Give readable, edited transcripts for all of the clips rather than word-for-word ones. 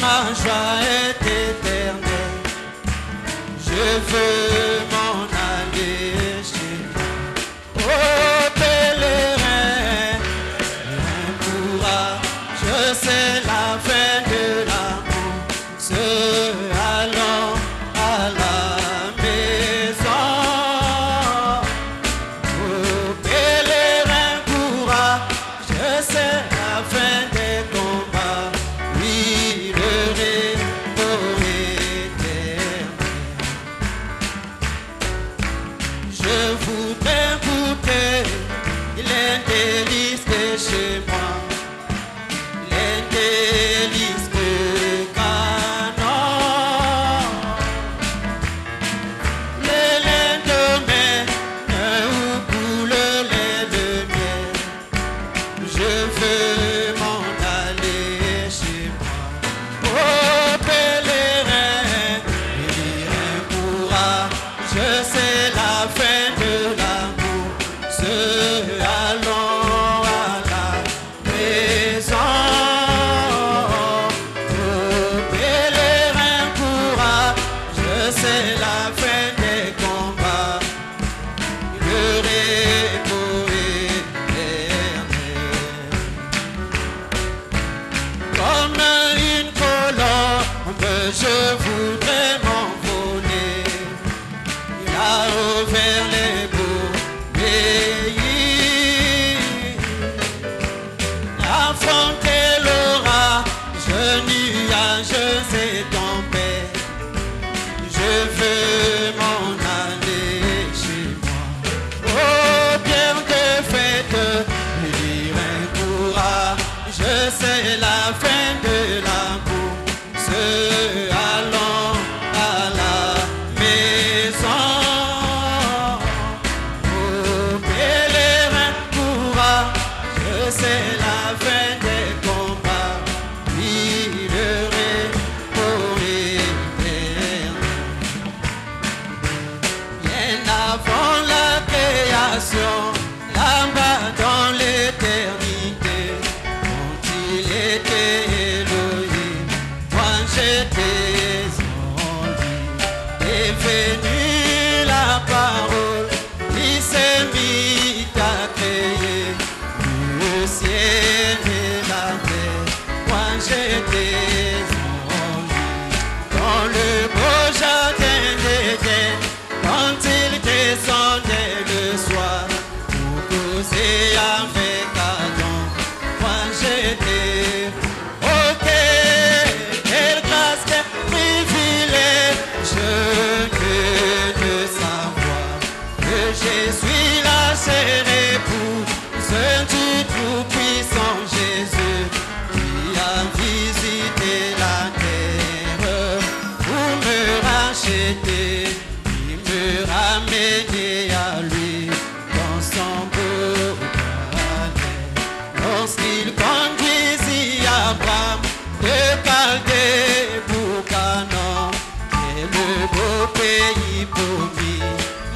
ma joie est éternelle. Je veux m'en aller chez moi. Oh pèlerin, rien pourra, je sais la fin de l'amour. Allons à la maison. Oh pèlerin pourra, je sais la fin des combats. Oui, le repos éternel. Je voudrais goûter les délices de chez moi, les délices de Canaan. Le lendemain où coule le lait de miel, je veux m'en aller chez moi. Oh pèlerin, rien pourra, je sais la fin de l'amour. Allons à la maison. Oh pèlerin pourra, je sais la fin des combats. Le repos éternel. Comme une colombe, je voudrais m'envoler. Il a ouvert les beaux pays, affronter l'orage, nuages et tempêtes. Je veux m'en aller chez moi. Oh bien de fête, rien pourra, je sais la fin de l'amour. Allons à la maison. Oh pèlerin pourra, je sais la fin des combats. Oui, le repos éternel. Bien avant la création, là-bas dans l'éternité, quand il était Elohim, moi j'étais en lui. Est venue la parole, il s'est mis à créer le ciel et la terre. Moi j'étais en lui. Dans le beau jardin d'Éden, quand il descendait le soir pour causer avec Adam, moi j'étais. Ok, quelle grâce, quel privilège que de savoir que je suis la chère épouse du Tout-Puissant Jésus, qui a visité la terre pour me racheter, qui me ramener à lui dans son beau palais. Lorsqu'il conduisit Abraham de Chaldée pour Canaan, et le beau pays promis,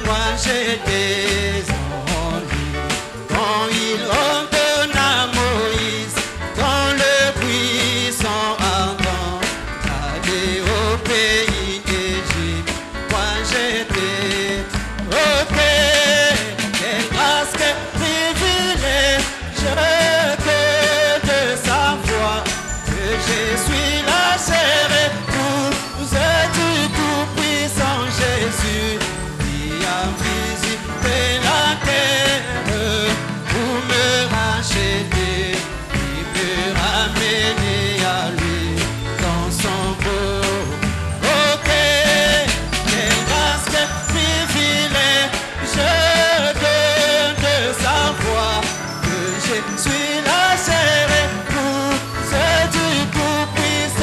moi j'étais en lui. Quand il ordonna Moïse dans le buisson ardent d'aller au pays d'Égypte, moi j'étais. Ok, quelle grâce, quel privilège que de savoir que je suis la chère épouse du Tout-Puissant Jésus, qui a visité la terre pour me racheter, qui me ramener à lui dans son beau. Ok, quelle grâce, quel privilège de savoir que je suis la chère épouse du Tout-Puissant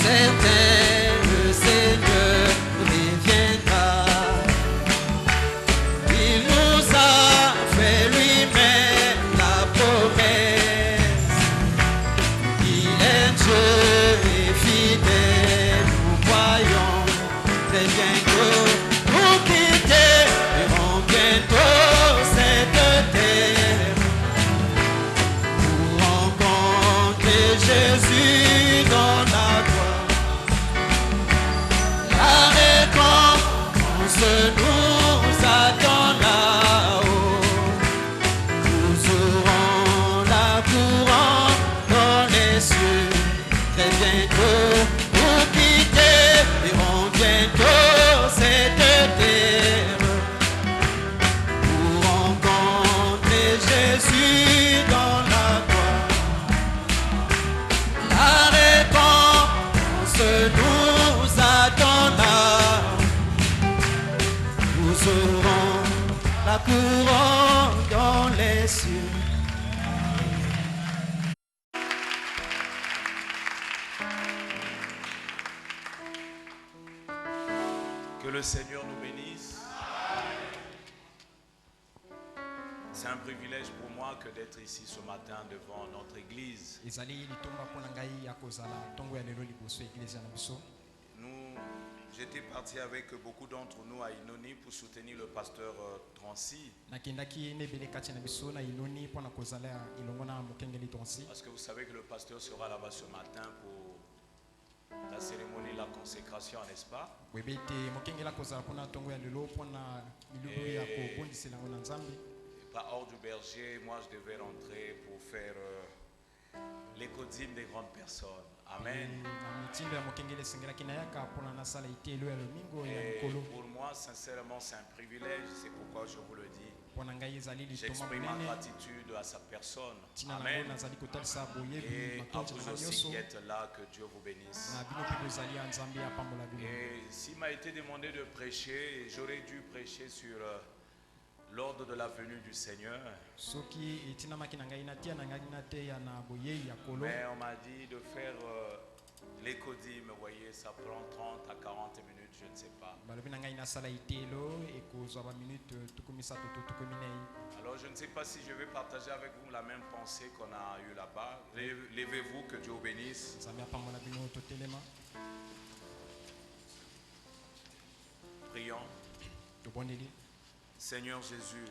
certain, le Seigneur reviendra. Il nous a fait lui-même la promesse. Il est Dieu et fidèle, nous croyons très bientôt nous quitterons bientôt cette terre pour rencontrer Jésus dans la gloire. La récompense nous attend là-haut. Nous aurons la couronne dans les cieux. Très bientôt, nous quitterons bientôt cette terre pour rencontrer Jésus dans la gloire. La récompense nous attend là. Nous aurons la couronne dans les cieux. Que le Seigneur nous bénisse. C'est un privilège pour moi que d'être ici ce matin devant notre église. J'étais parti avec beaucoup d'entre nous à Inoni pour soutenir le pasteur Transi. Parce que vous savez que le pasteur sera là-bas ce matin pour la cérémonie de la consécration, n'est-ce pas? Par hors du berger, moi je devais rentrer pour faire l'écodime des grandes personnes. Amen. Et pour moi, sincèrement, c'est un privilège, c'est pourquoi je vous le dis. J'exprime ma gratitude à sa personne. Amen. Et à vous aussi qui êtes là, que Dieu vous bénisse. Et s'il m'a été demandé de prêcher, j'aurais dû prêcher sur l'ordre de la venue du Seigneur. Mais on m'a dit de faire l'écodime, vous voyez, ça prend 30 à 40 minutes, je ne sais pas. Alors je ne sais pas si je vais partager avec vous la même pensée qu'on a eue là-bas. Levez-vous, que Dieu vous bénisse. Prions. Seigneur Jésus,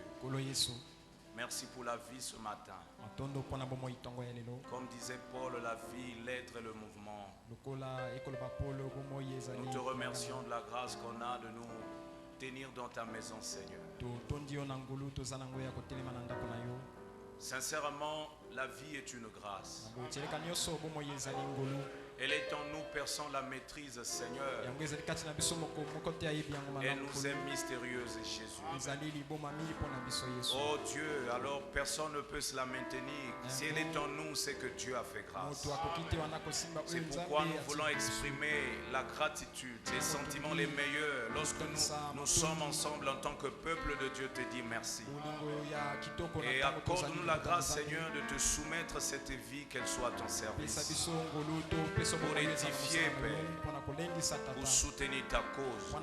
merci pour la vie ce matin. Comme disait Paul, la vie, l'être et le mouvement. Nous te remercions de la grâce qu'on a de nous tenir dans ta maison, Seigneur. Sincèrement, la vie est une grâce. Elle est en nous, personne la maîtrise, Seigneur. Elle nous est mystérieuse, Jésus. Oh Dieu, alors personne ne peut se la maintenir. Si elle est en nous, c'est que Dieu a fait grâce. C'est pourquoi nous voulons exprimer la gratitude, les sentiments les meilleurs. Lorsque nous sommes ensemble en tant que peuple de Dieu, te dire merci. Et accorde-nous la grâce, Seigneur, de te soumettre cette vie, qu'elle soit à ton service. Pour édifier, Père, pour soutenir ta cause,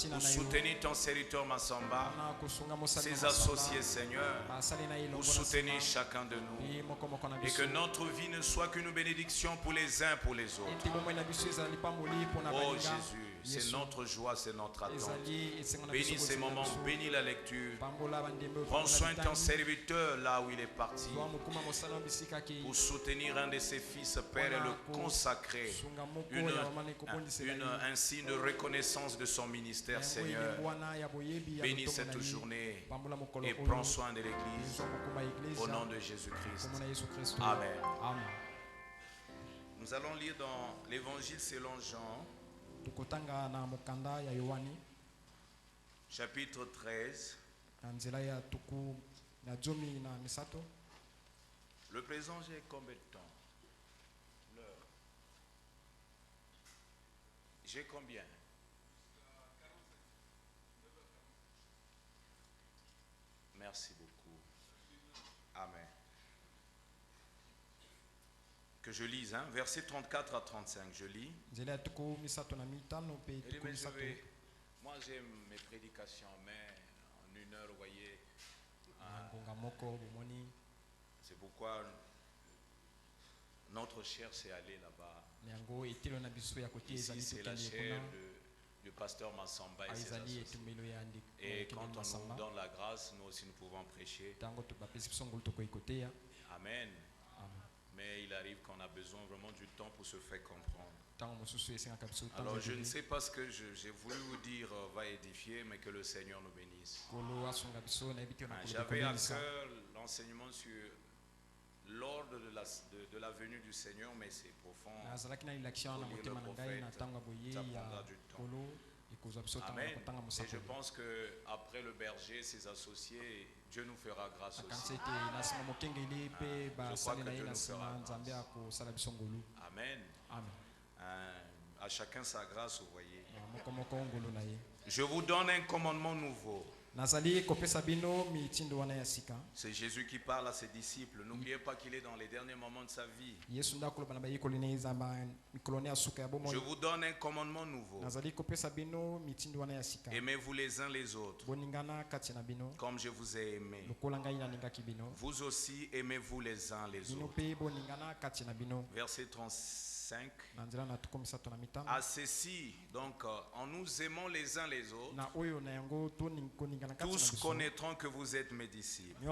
pour soutenir ton serviteur Massamba, ses associés, Seigneur, pour soutenir chacun de nous. Et que notre vie ne soit qu'une bénédiction pour les uns, pour les autres. Oh Jésus, c'est notre joie, c'est notre attente. Bénis ces moments, bénis la lecture. Prends soin de ton serviteur là où il est parti, pour soutenir un de ses fils, Père, et le consacrer. Un signe de reconnaissance de son ministère, Seigneur. Bénis cette journée et prends soin de l'Église. Au nom de Jésus-Christ. Amen. Nous allons lire dans l'Évangile selon Jean, chapitre 13. Le présent, j'ai combien de temps? L'heure. J'ai combien? Merci beaucoup. Amen. Que je lise, hein, versets 34 à 35, je lis. Moi j'aime mes prédications, mais en 1 heure, vous voyez, c'est pourquoi notre chair s'est allée là-bas. Ici, c'est la chair du pasteur Massamba et ses associés. Et quand on nous donne la grâce, nous aussi nous pouvons prêcher. Amen. Mais il arrive qu'on a besoin vraiment du temps pour se faire comprendre. Alors je ne sais pas ce que j'ai voulu vous dire va édifier, mais que le Seigneur nous bénisse. J'avais à cœur l'enseignement sur l'ordre de la venue du Seigneur, mais c'est profond. Ça prendra du temps. Amen. Et je pense qu'après le berger, ses associés, Dieu nous fera grâce aussi. Je crois que Dieu nous fera grâce. Amen. À chacun sa grâce, vous voyez. Je vous donne un commandement nouveau. C'est Jésus qui parle à ses disciples. N'oubliez pas qu'il est dans les derniers moments de sa vie. Je vous donne un commandement nouveau. Aimez-vous les uns les autres comme je vous ai aimé. Vous aussi aimez-vous les uns les autres. Verset 35. À ceci, donc en nous aimant les uns les autres, tous connaîtront que vous êtes mes disciples.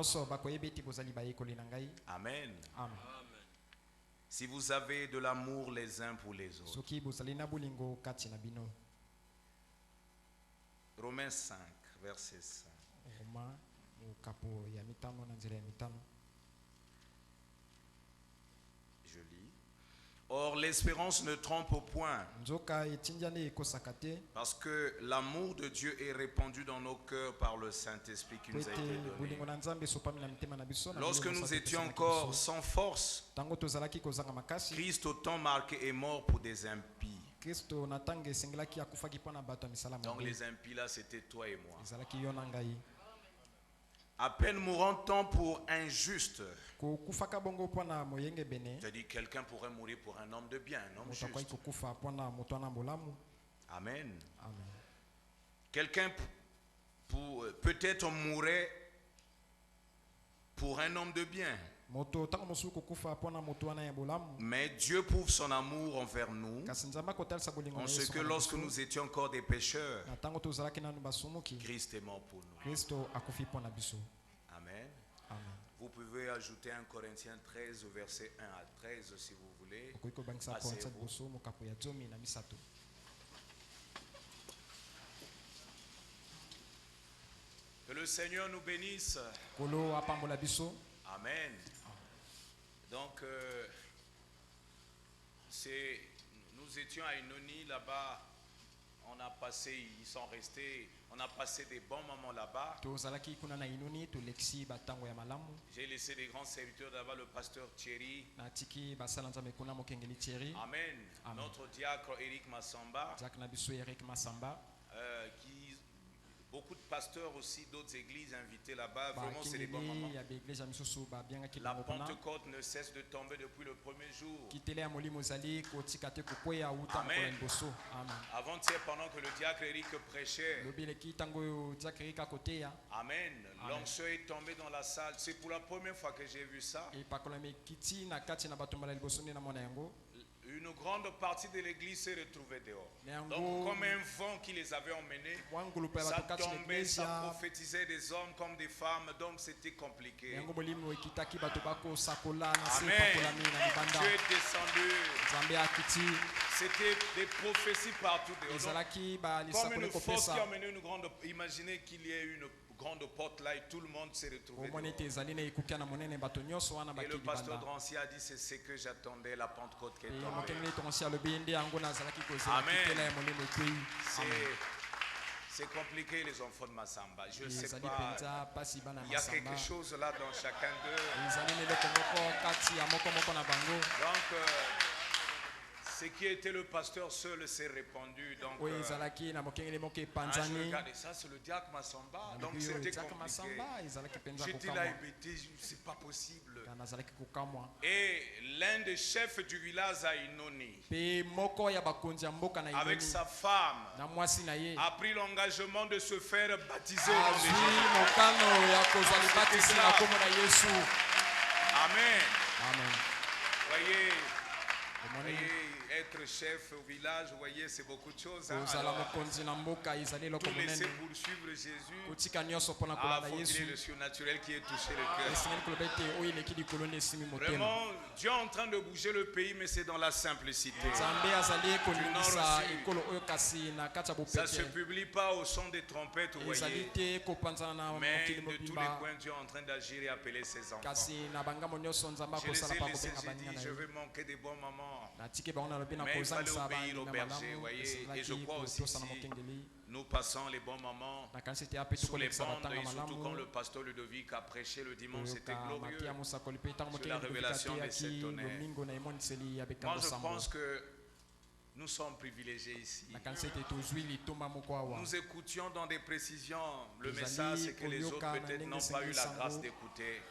Amen. Si vous avez de l'amour les uns pour les autres. Romains 5, verset 5. Je lis. Or, l'espérance ne trompe au point, parce que l'amour de Dieu est répandu dans nos cœurs par le Saint-Esprit qui nous a été donné. Lorsque nous étions encore sans force, Christ, au temps marqué, est mort pour des impies. Donc les impies là, c'était toi et moi. À peine mourant-on pour un juste. C'est-à-dire quelqu'un pourrait mourir pour un homme de bien, un homme juste. Amen. Quelqu'un peut-être mourrait pour un homme de bien. Mais Dieu prouve son amour envers nous en ce que lorsque nous étions encore des pécheurs, Christ est mort pour nous. Amen. Vous pouvez ajouter 1 Corinthiens 13 au verset 1 à 13 si vous voulez. Asseyez-vous. Que le Seigneur nous bénisse. Amen. Donc, nous étions à Inoni là-bas. On a passé des bons moments là-bas. J'ai laissé des grands serviteurs là-bas, le pasteur Thierry. Amen. Notre diacre Eric Massamba. Beaucoup de pasteurs aussi d'autres églises invitées là-bas. Vraiment, c'est des bons moments. La Pentecôte ne cesse de tomber depuis le premier jour. Amen. Avant-hier, pendant que le diacre Eric prêchait, amen, l'onction est tombée dans la salle. C'est pour la première fois que j'ai vu ça. Une grande partie de l'église s'est retrouvée dehors. Donc comme un vent qui les avait emmenés, ça tombait, ça prophétisait des hommes comme des femmes, donc c'était compliqué. Amen. Dieu est descendu. C'était des prophéties partout dehors. Comme une force qui a emmené une grande... Imaginez qu'il y ait une grande porte là et tout le monde s'est retrouvé dehors. Et le pasteur Drancy a dit c'est ce que j'attendais, la Pentecôte qui est tombée. Amen. C'est compliqué les enfants de Massamba. Je ne sais pas. Il y a quelque chose là dans chacun d'eux. Donc Ce qui était le pasteur seul s'est répandu. Donc, je regardais ça, c'est le diacre Massamba. Donc c'était compliqué. J'étais là hébété, c'est pas possible. Et l'un des chefs du village à Inoni, avec sa femme, a pris l'engagement de se faire baptiser au nom de Jésus. Amen. Amen. Voyez, être chef au village, vous voyez, c'est beaucoup de choses. Hein? Alors, tout laisser pour suivre Jésus. Faut qu'il ait le surnaturel qui ait touché le cœur. Vraiment, Dieu est en train de bouger le pays, mais c'est dans la simplicité. Ça ne se publie pas au son des trompettes, vous voyez. Mais de tous les coins, Dieu est en train d'agir et appeler ses enfants. Je les ai laissés, j'ai dit, je vais manquer des bons moments. Mais il fallait obéir au berger, vous voyez. Et je crois aussi si nous passons les bons moments sous les bandes, et surtout quand le pasteur Ludovic a prêché le dimanche, c'était glorieux sur la révélation de cet honneur. Moi je pense que nous sommes privilégiés ici. Nous écoutions dans des précisions le message, c'est que les autres peut-être n'ont pas eu la grâce d'écouter.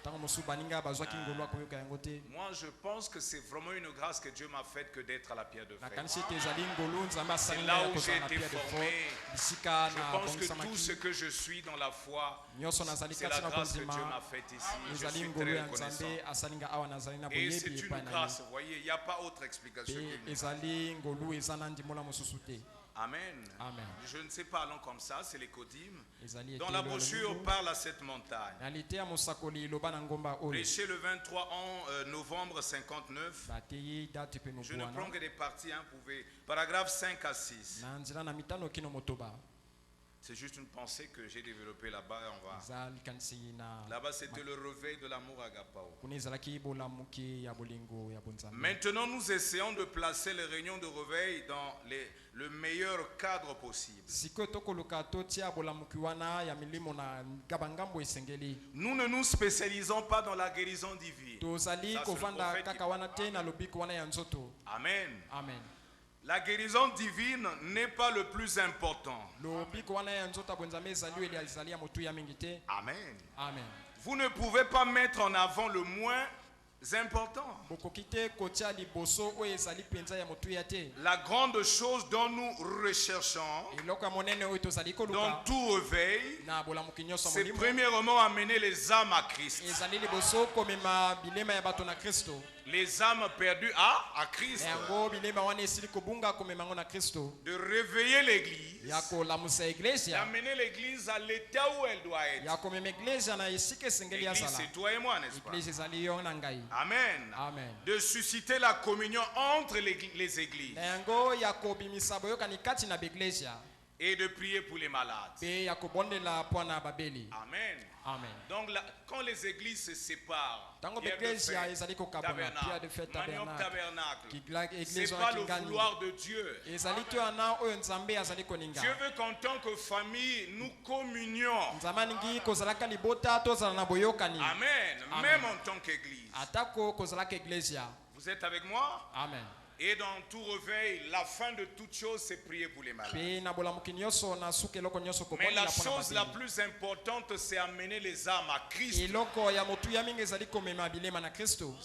Moi je pense que c'est vraiment une grâce que Dieu m'a faite que d'être à la pierre de fer. C'est là où j'ai été formé. Je pense que tout ce que je suis dans la foi, c'est la grâce que Dieu m'a faite ici. Je suis très reconnaissant. Et c'est une grâce, vous voyez, il n'y a pas autre explication que Amen. Amen. Je ne sais pas, allons comme ça, c'est les Kodim. Dans la brochure parle à cette montagne. Prêché le 23 novembre 59. Je ne prends que des parties, hein, vous pouvez. Paragraphe 5 à 6. C'est juste une pensée que j'ai développée là-bas et on va. Là-bas, c'était le réveil de l'amour agapao. Maintenant, nous essayons de placer les réunions de réveil dans le meilleur cadre possible. Nous ne nous spécialisons pas dans la guérison divine. Ça, Amen. Amen. La guérison divine n'est pas le plus important. Amen. Amen. Vous ne pouvez pas mettre en avant le moins important. La grande chose dont nous recherchons dans tout réveil, c'est premièrement amener les âmes à Christ. Les âmes perdues à Christ. De réveiller l'église. D'amener l'église à l'état où elle doit être. L'église, c'est toi et moi, n'est-ce pas? Amen. Amen. De susciter la communion entre les églises. Et de prier pour les malades. Amen. Amen. Donc quand les églises se séparent, tabernacle, c'est pas le vouloir de Dieu. Dieu veut qu'en tant que famille, nous communions. Amen. Même en tant qu'église. Vous êtes avec moi? Amen. Et dans tout réveil, la fin de toute chose, c'est prier pour les malades. Mais la chose la plus importante, c'est amener les âmes à Christ. Vous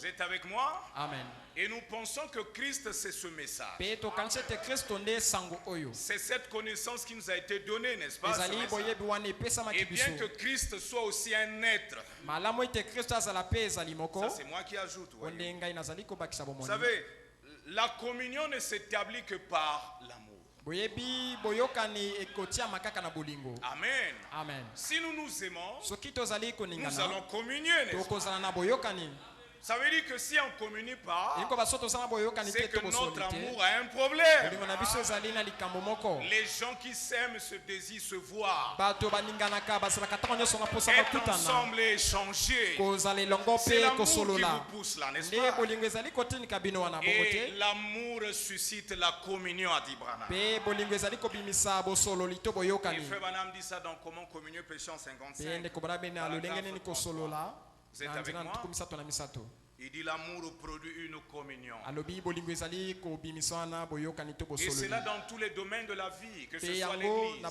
êtes avec moi? Amen. Et nous pensons que Christ, c'est ce message. C'est cette connaissance qui nous a été donnée, n'est-ce pas? Et bien que Christ soit aussi un être. Ça, c'est moi qui ajoute. Vous savez, la communion ne s'établit que par l'amour. Amen. Amen. Si nous nous aimons, nous allons communier, n'est-ce pas? Ça veut dire que si on ne communie pas, c'est que notre amour a un problème. Les gens qui s'aiment se désirent se voir. Être ensemble et échanger. C'est l'amour qui vous pousse là, n'est-ce pas? Et l'amour suscite la communion, a dit Branham. Et Frère Branham dit ça dans Comment communier péché en 55. Vous êtes avec moi? Il dit l'amour produit une communion. Et c'est là dans tous les domaines de la vie, que ce soit l'église,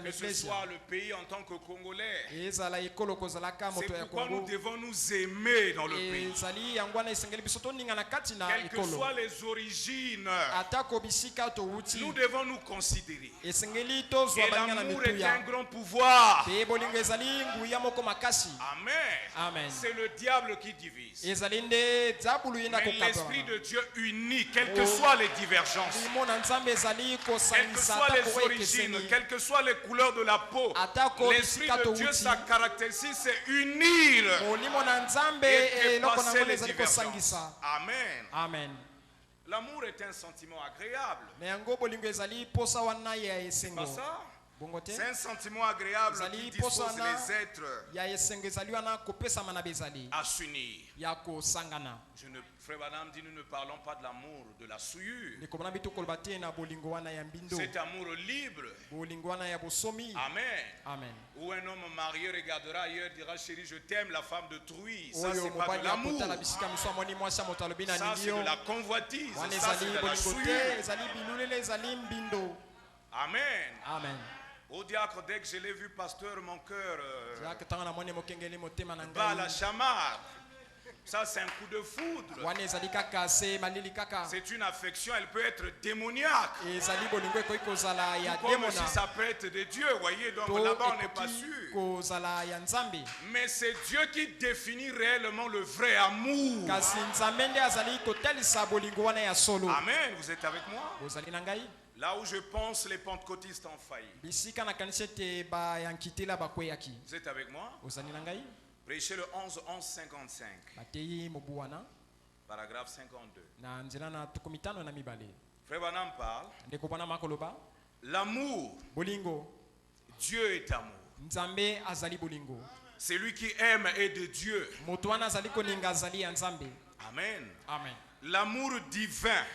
que ce soit le pays en tant que Congolais. C'est pourquoi nous devons nous aimer dans le pays. Quelles que soient les origines, nous devons nous considérer. Et l'amour est un grand pouvoir. Amen. C'est le diable qui divise. Mais l'Esprit de Dieu unit, quelles que soient les divergences, quelles que soient les origines, quelles que soient les couleurs de la peau. L'Esprit de Dieu, sa caractéristique, c'est unir et dépasser les divergences. Amen. L'amour est un sentiment agréable. C'est pas ça? C'est un sentiment agréable qui dispose les êtres à s'unir. Frère Branham dit, nous ne parlons pas de l'amour de la souillure. Cet amour libre. Amen. Où un homme marié regardera ailleurs, dira, chérie, je t'aime, la femme de Trouille. Ça, c'est pas de l'amour. Ça, c'est de la convoitise. Ça, c'est de la souillure. Amen. Au diacre, dès que je l'ai vu, pasteur, mon cœur bat la chamarre. Ça, c'est un coup de foudre. C'est une affection, elle peut être démoniaque. Comme si ça peut être de Dieu, voyez, donc là-bas, on n'est pas sûr. Mais c'est Dieu qui définit réellement le vrai amour. Amen, vous êtes avec moi? Là où je pense, les pentecôtistes ont failli. Vous êtes avec moi? Prêchez le 11-11-55. Paragraphe 52. Frère Branham parle. L'amour. Dieu est amour. Celui qui aime est de Dieu. Amen. L'amour divin.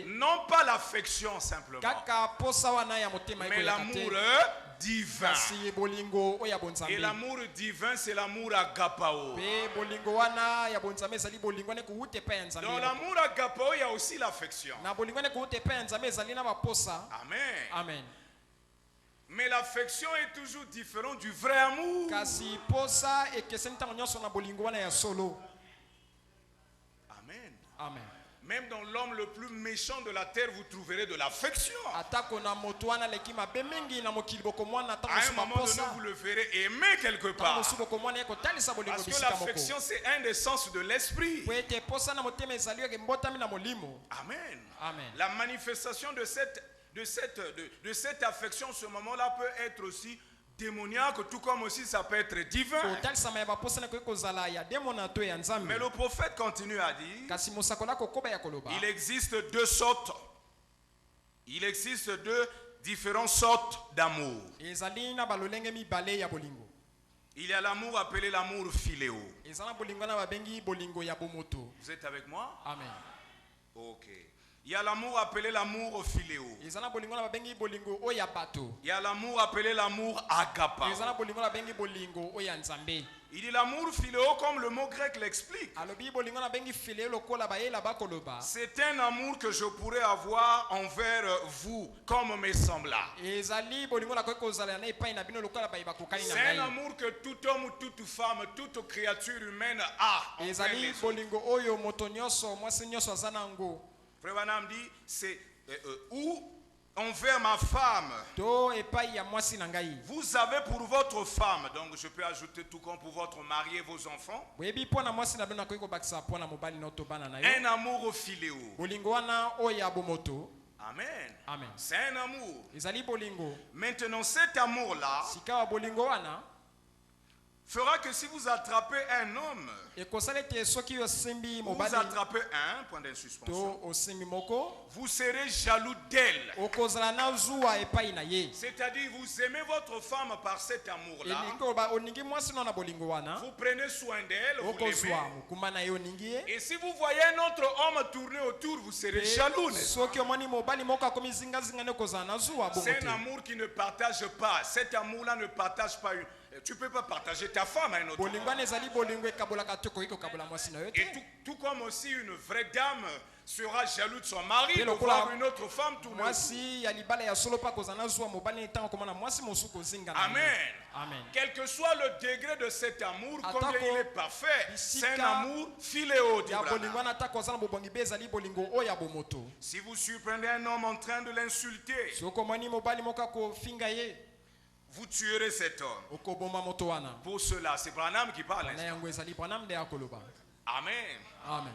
Non pas l'affection simplement. Mais l'amour divin. Et l'amour divin, c'est l'amour agapao. Dans l'amour agapao, il y a aussi l'affection. Amen. Mais l'affection est toujours différente du vrai amour. Amen. Même dans l'homme le plus méchant de la terre, vous trouverez de l'affection. À un moment donné, vous le verrez aimer quelque part. Parce que l'affection, c'est un des sens de l'esprit. Amen. La manifestation de cette affection, ce moment-là, peut être aussi démoniaque, tout comme aussi ça peut être divin. Mais le prophète continue à dire, il existe deux sortes. Il existe deux différentes sortes d'amour. Il y a l'amour appelé l'amour philéo. Vous êtes avec moi? Amen. Ok. Il y a l'amour appelé l'amour philéo. Il y a l'amour appelé l'amour agapa. Il dit l'amour philéo comme le mot grec l'explique. C'est un amour que je pourrais avoir envers vous comme mes semblables. C'est un amour que tout homme, toute femme, toute créature humaine a envers les autres. Frère Branham dit, c'est où envers ma femme. Vous avez pour votre femme, donc je peux ajouter tout comme pour votre mari et vos enfants, un amour philéo. Amen. C'est un amour. Maintenant, cet amour-là fera que si vous attrapez un homme, vous attrapez un, point de suspension, vous serez jaloux d'elle. C'est-à-dire vous aimez votre femme par cet amour-là. Vous prenez soin d'elle, vous l'aimez. Et si vous voyez un autre homme tourner autour, vous serez jaloux. C'est un amour qui ne partage pas. Cet amour-là ne partage pas Tu ne peux pas partager ta femme à un autre homme. Et tout comme aussi une vraie dame sera jaloux de son mari de voir une autre femme tourner autour. Amen. Amen. Quel que soit le degré de cet amour, combien il est parfait, c'est un amour filéo. Si vous surprenez un homme en train de l'insulter, vous tuerez cet homme. Pour cela, c'est Branham qui parle. Amen. Amen.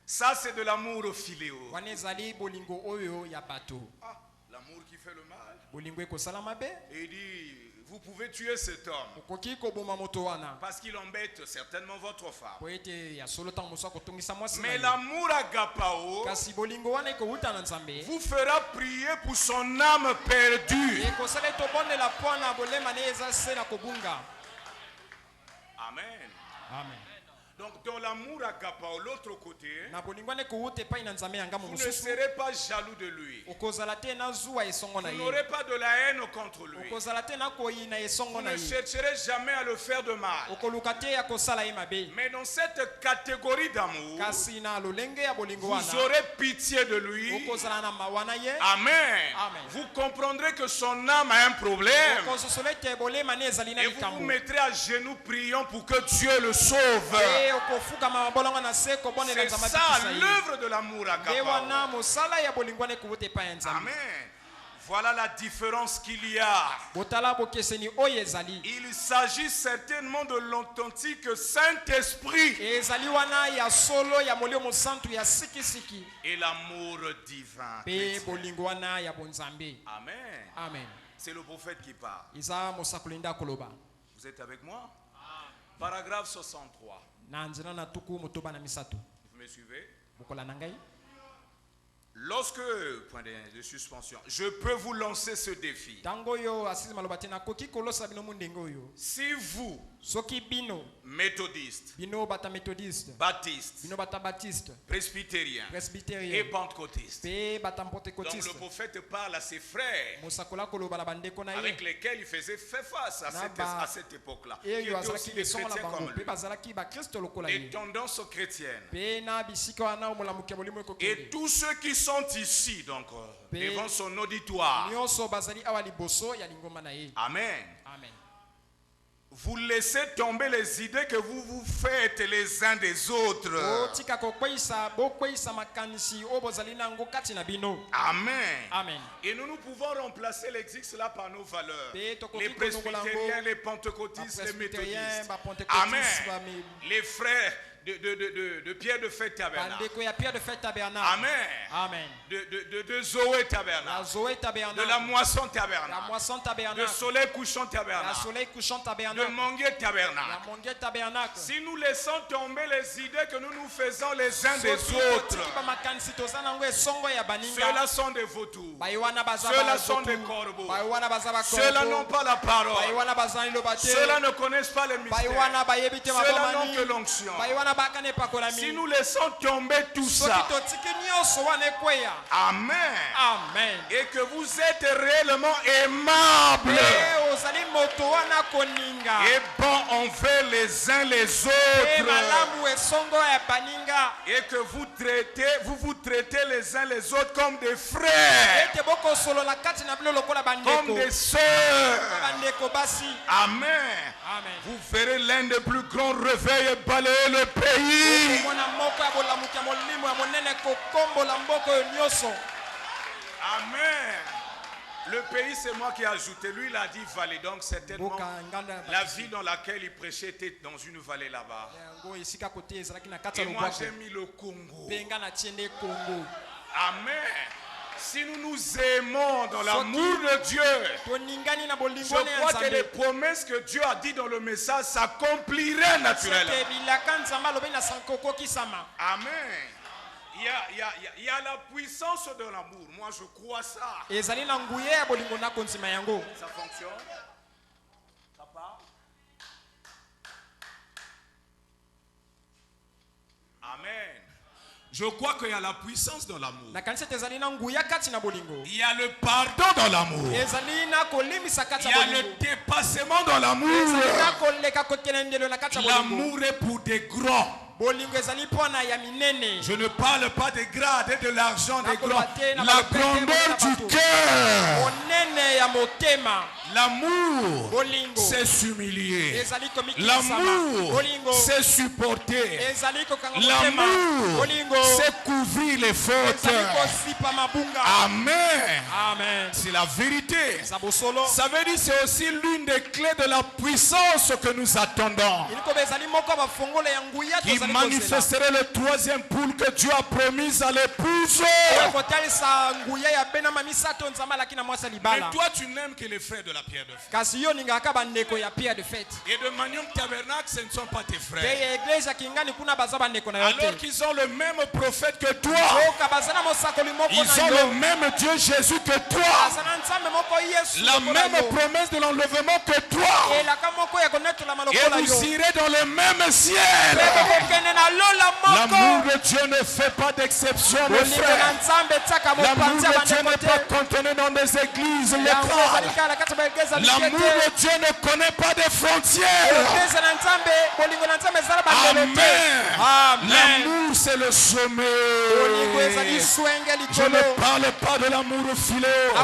Ça, c'est de l'amour filéo. Ah, l'amour qui fait le mal. Et il dit, vous pouvez tuer cet homme parce qu'il embête certainement votre femme. Mais l'amour agapao vous fera prier pour son âme perdue. Amen. Amen. Donc dans l'amour agapao, l'autre côté, vous ne serez pas jaloux de lui. Vous n'aurez pas de la haine contre lui. Vous ne chercherez jamais à le faire de mal. Mais dans cette catégorie d'amour, vous aurez pitié de lui. Amen. Vous comprendrez que son âme a un problème. Et vous vous mettrez à genoux priant pour que Dieu le sauve. C'est ça l'œuvre de l'amour agapao. Amen. Voilà la différence qu'il y a. Il s'agit certainement de l'authentique Saint-Esprit et l'amour divin. Amen. Amen. C'est le prophète qui parle. Vous êtes avec moi? Paragraphe 63. Vous me suivez? Lorsque, point de suspension, je peux vous lancer ce défi. Si vous, méthodistes, baptistes, presbytériens et pentecôtistes, donc le prophète parle à ses frères avec lesquels il faisait face à cette époque-là, qui étaient aussi des chrétiens comme lui, et tendance chrétienne. Et tous ceux qui sont ici, donc, devant son auditoire. Amen. Amen. Vous laissez tomber les idées que vous vous faites les uns des autres. Amen. Amen. Et nous pouvons remplacer l'existe là par nos valeurs. Les presbytériens, les pentecôtistes, les méthodistes. Amen. Les frères de Pierre de Fête Tabernacle. Amen. Amen. De Zoé Tabernacle. De la Moisson Tabernacle. De Soleil Couchant Tabernacle. De Monguet Tabernacle. Si nous laissons tomber les idées que nous nous faisons les uns des autres, ceux-là sont des vautours. Ceux-là sont des corbeaux. Ceux-là n'ont pas la parole. Ceux-là ne connaissent pas les mystères. Ceux-là n'ont que l'onction. Si nous laissons tomber tout ça, Amen. Amen. Et que vous êtes réellement aimables et bons envers les uns les autres, et que vous vous traitez les uns les autres comme des frères, comme des sœurs. Amen. Amen. Vous verrez l'un des plus grands réveils balayer le pays. Amen. Le pays, c'est moi qui ai ajouté. Lui, il a dit vallée. Donc, certainement, la ville dans laquelle il prêchait était dans une vallée là-bas. Et moi, j'ai mis le Congo. Amen. Si nous nous aimons dans l'amour de Dieu, je crois que les promesses que Dieu a dit dans le message s'accompliraient naturellement. Amen. Il y a la puissance de l'amour. Moi, je crois ça. Ça fonctionne? Ça part? Amen. Je crois qu'il y a la puissance dans l'amour. Il Il y a le pardon dans l'amour. Il y a le dépassement dans l'amour. L'amour est pour des grands. Je ne parle pas des grades et de l'argent des grands. La grandeur du cœur. L'amour, c'est s'humilier. L'amour, c'est supporter. L'amour, c'est couvrir les fautes. Amen. C'est la vérité. Ça veut dire que c'est aussi l'une des clés de la puissance que nous attendons. Qui manifesterait le troisième poule que Dieu a promis à l'épouse. Mais toi, tu n'aimes que les frères de la pierre de fête. Et de Manium Tabernacle, ce ne sont pas tes frères. Alors qu'ils ont le même prophète que toi. Ils ont le même Dieu Jésus que toi. La même promesse de l'enlèvement que toi. Et vous irez dans le même ciel. L'amour de Dieu ne fait pas d'exception, mes frères. L'amour de Dieu n'est pas contenu dans des églises locales. L'amour de Dieu ne connaît pas de frontières. Amen. L'amour, c'est le sommet. Je ne parle pas de l'amour phileo.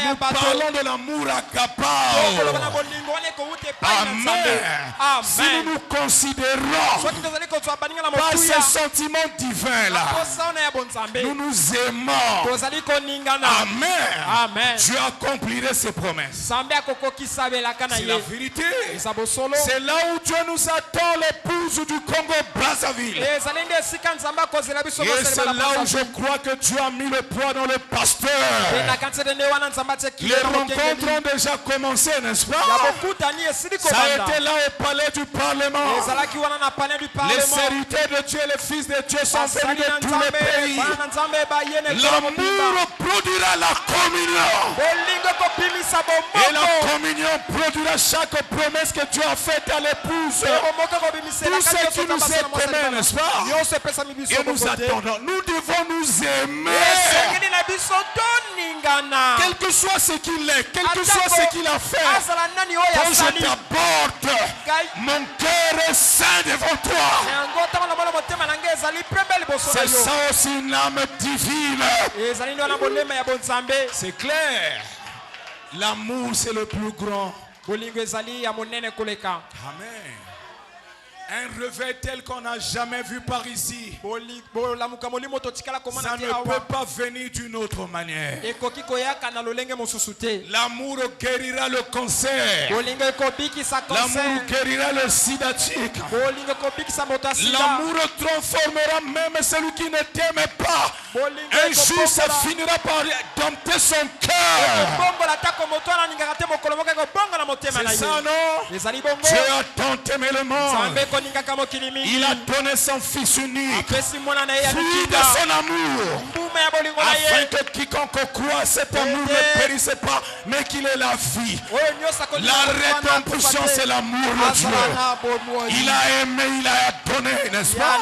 Nous parlons de l'amour agapao. Amen. Si nous nous considérons par ces sentiments divins là, nous nous aimons. Amen. Dieu accomplirait ses promesses. C'est la vérité. C'est là où Dieu nous attend, l'épouse du Congo Brazzaville. Et c'est là où je crois que Dieu a mis le poids dans le pasteur. Les rencontres ont déjà commencé, n'est-ce pas? Ça a été là au palais du Parlement. Les serviteurs de Dieu et les fils de Dieu sont venus de tous les pays. L'amour produira la communion. Et la communion produira chaque promesse que Dieu a faite à l'épouse. Tous ceux qui nous aiment, n'est-ce pas? Et nous attendons. Nous devons nous aimer. Quel que soit ce qu'il est, quel que soit ce qu'il a fait. Quand je t'aborde, mon cœur est saint devant toi. C'est ça aussi une âme divine. C'est clair. L'amour, c'est le plus grand. Amen. Un réveil tel qu'on n'a jamais vu par ici. Ça ne peut pas venir d'une autre manière. L'amour guérira le cancer. L'amour guérira le sidatique. L'amour transformera même celui qui ne t'aime pas. Un jour, ça finira par dompter son cœur. C'est ça, non? Dieu a tant aimé le monde. Il a donné son fils unique, fruit de son amour, afin que quiconque croit cet amour ne périsse pas, mais qu'il ait la vie. La rédemption, c'est l'amour de Dieu. Il a aimé, il a donné, n'est-ce pas?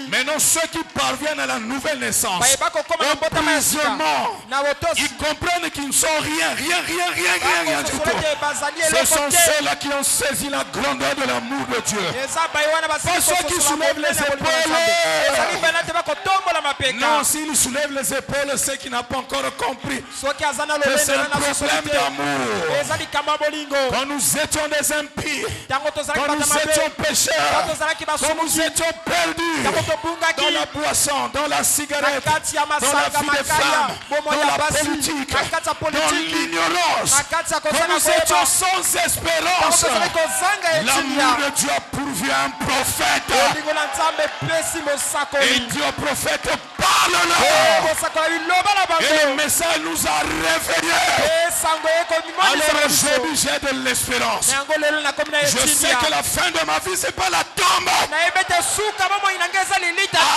Maintenant, ceux qui parviennent à la nouvelle naissance, au brisement, ils comprennent qu'ils ne sont rien du tout. Ce sont ceux-là qui ont saisi la grandeur de l'amour de Dieu. Pas ceux qui soulèvent les épaules. Non, s'ils soulèvent les épaules, c'est qu'ils n'ont pas encore compris que c'est un problème d'amour. Quand nous étions des impies, quand nous étions pécheurs, quand nous étions perdus dans la boisson, dans la cigarette, dans la vie des femmes, dans la politique, dans l'ignorance, quand nous étions sans espérance, l'amour de Dieu a pourvu un prophète. Et Dieu prophète parle-le. Et le message nous a réveillés. Alors aujourd'hui j'ai de l'espérance. Je sais que la fin de ma vie c'est pas la tombe.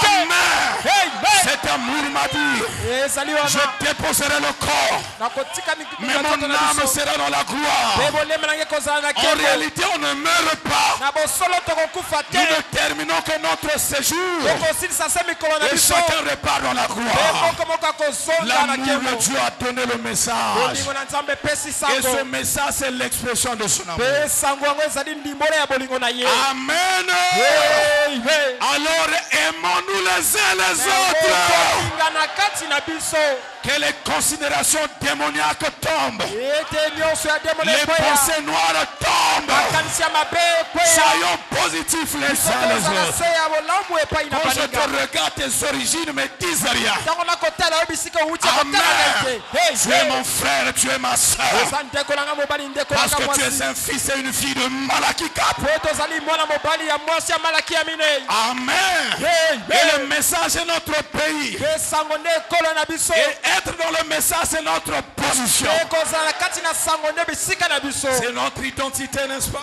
Amen. Cet amour m'a dit, je déposerai le corps, mais mon âme sera dans la gloire. En réalité, on ne meurt pas. Nous ne terminons que notre séjour. Et chacun repart dans la gloire. L'amour de Dieu a donné le message. Et ce message, c'est l'expression de son amour. Amen. Alors aimons-nous les uns les autres. Que les considérations démoniaques tombent. Les pensées noires tombent. Soyons positifs les uns les autres. Quand je te regarde, tes origines ne me disent rien. Amen. Tu es mon frère, tu es ma soeur. Parce que tu es un fils et une fille de Malachie 4. Amen. Et le message est notre pays. Et être dans le message, c'est notre position. C'est notre identité, n'est-ce pas?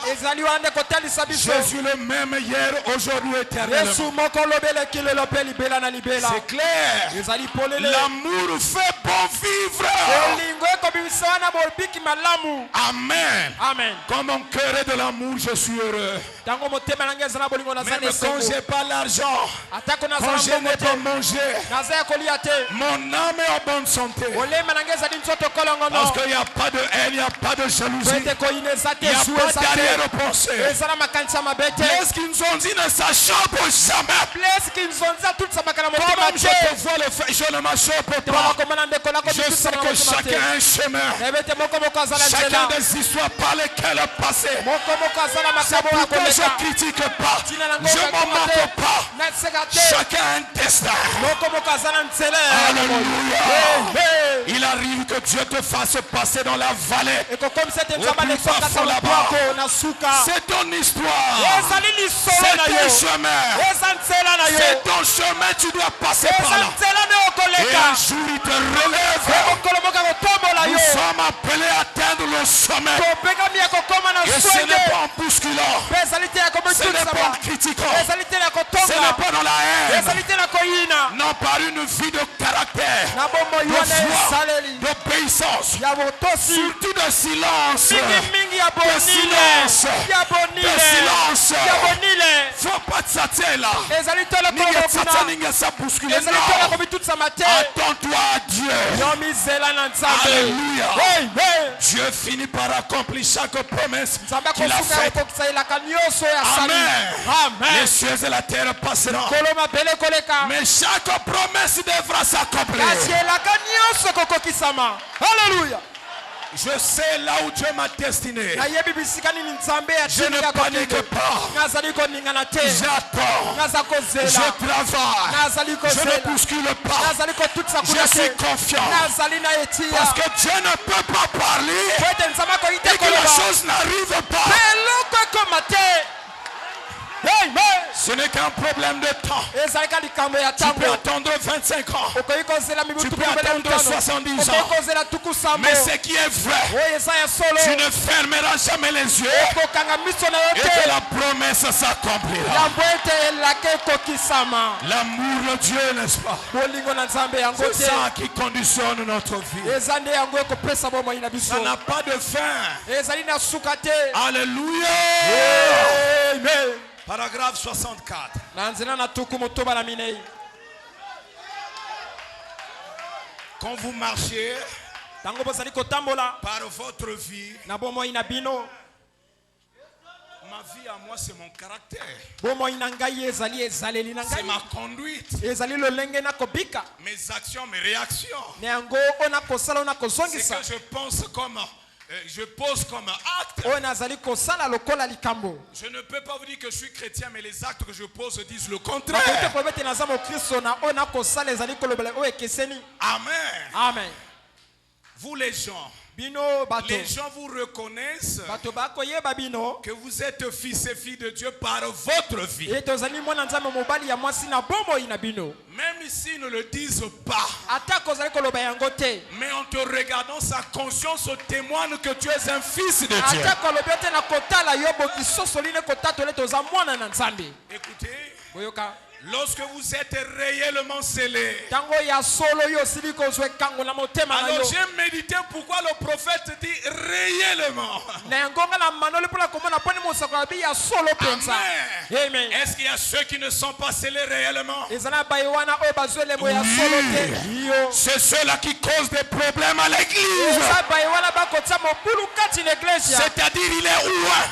Jésus le même hier, aujourd'hui, éternellement. C'est clair. L'amour fait bon vivre. Amen. Comme mon cœur est de l'amour, je suis heureux. Même quand j'ai pas l'argent, quand je n'ai pas mangé, mon âme est en bonne santé. Parce qu'il n'y a pas de haine, il n'y a pas de jalousie, il n'y a pas d'arrière-pensée. Qu'est-ce qu'ils nous ont dit ne s'achoppe jamais. Comme je te vois le faire, je ne m'achoppe pas. Je sais que chacun a un chemin, chacun des histoires par lesquelles passer. C'est pourquoi je ne critique pas, je ne m'en moque pas. Chacun a un destin. Alléluia. Il arrive que Dieu te fasse passer dans la vallée. Au plus parfois là-bas. C'est ton histoire. C'est ton chemin. C'est ton chemin, tu dois passer par là. Et un jour il te relève. Nous sommes appelés à atteindre le sommet. Et ce n'est pas en bousculant. Ce n'est pas en critiquant. Ce n'est pas dans la haine. Non, par une vie de caractère, de foi, d'obéissance, surtout de silence. De silence. De silence. Faut pas te satir là. Attends-toi à Dieu. Alléluia. Dieu finit par accomplir chaque promesse qu'il a faite. Amen. Les cieux et la terre passeront, mais chaque promesse devra s'accomplir. Alléluia. Je sais là où Dieu m'a destiné. Je ne panique pas. J'attends. Je travaille. Je ne bouscule pas. Je suis confiant. Parce que Dieu ne peut pas parler et que la chose n'arrive pas. Ce n'est qu'un problème de temps. Tu peux attendre 25 ans. Tu peux attendre 70 ans. Mais ce qui est vrai, tu ne fermeras jamais les yeux et que la promesse s'accomplira. L'amour de Dieu, n'est-ce pas? C'est ça qui conditionne notre vie. Ça n'a pas de fin. Alléluia. Amen. Paragraphe 64. Quand vous marchez par votre vie, ma vie à moi, c'est mon caractère. C'est ma conduite. Mes actions, mes réactions. C'est que je pense comme... je pose comme acte. Je ne peux pas vous dire que je suis chrétien, mais les actes que je pose disent le contraire. Amen. Vous les gens, les gens vous reconnaissent que vous êtes fils et filles de Dieu par votre vie. Même s'ils ne le disent pas, mais en te regardant, sa conscience témoigne que tu es un fils de Dieu. Écoutez, Lorsque vous êtes réellement scellé. Alors j'ai médité pourquoi le prophète dit réellement. Amen. Est-ce qu'il y a ceux qui ne sont pas scellés réellement? Oui. C'est ceux-là qui causent des problèmes à l'église. C'est-à-dire il est loin,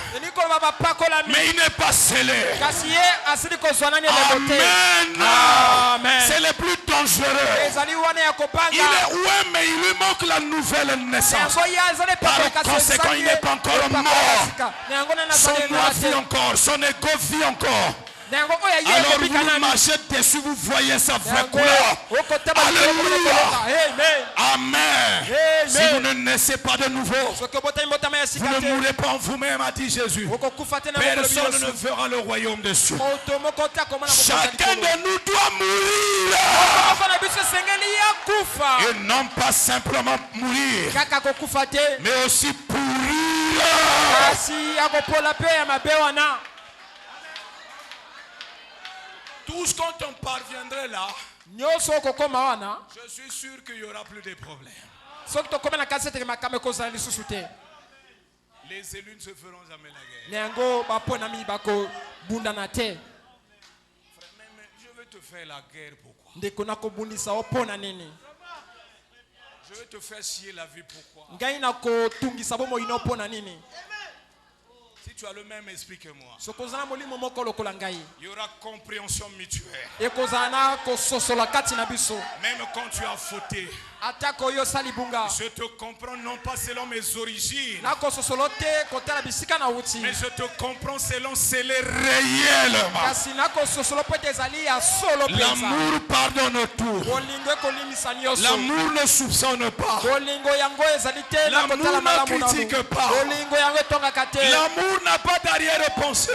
mais il n'est pas scellé. Amen. C'est le plus dangereux. Il est loin, mais il lui manque la nouvelle naissance. Par conséquent, il n'est pas encore mort. Son moi vit encore, son égo vit encore. Alors vous marchez dessus, vous voyez sa vraie couleur. Alléluia. Amen. Si vous ne naissez pas de nouveau, vous ne mourrez pas en vous-même, a dit Jésus. Personne ne verra le royaume des cieux. Chacun de nous doit mourir. Et non pas simplement mourir, mais aussi pourrir. Tous quand on parviendrait là, je suis sûr qu'il n'y aura plus de problèmes. Les élus ne se feront jamais la guerre. Frère, mais je vais te faire la guerre pourquoi? Je vais te faire chier la vie pourquoi? Si tu as le même esprit que moi, il y aura compréhension mutuelle. Même quand tu as fauté, je te comprends non pas selon mes origines, mais je te comprends selon scellé réellement. L'amour pardonne tout. L'amour ne soupçonne pas. L'amour ne critique pas. L'amour n'a pas d'arrière-pensée.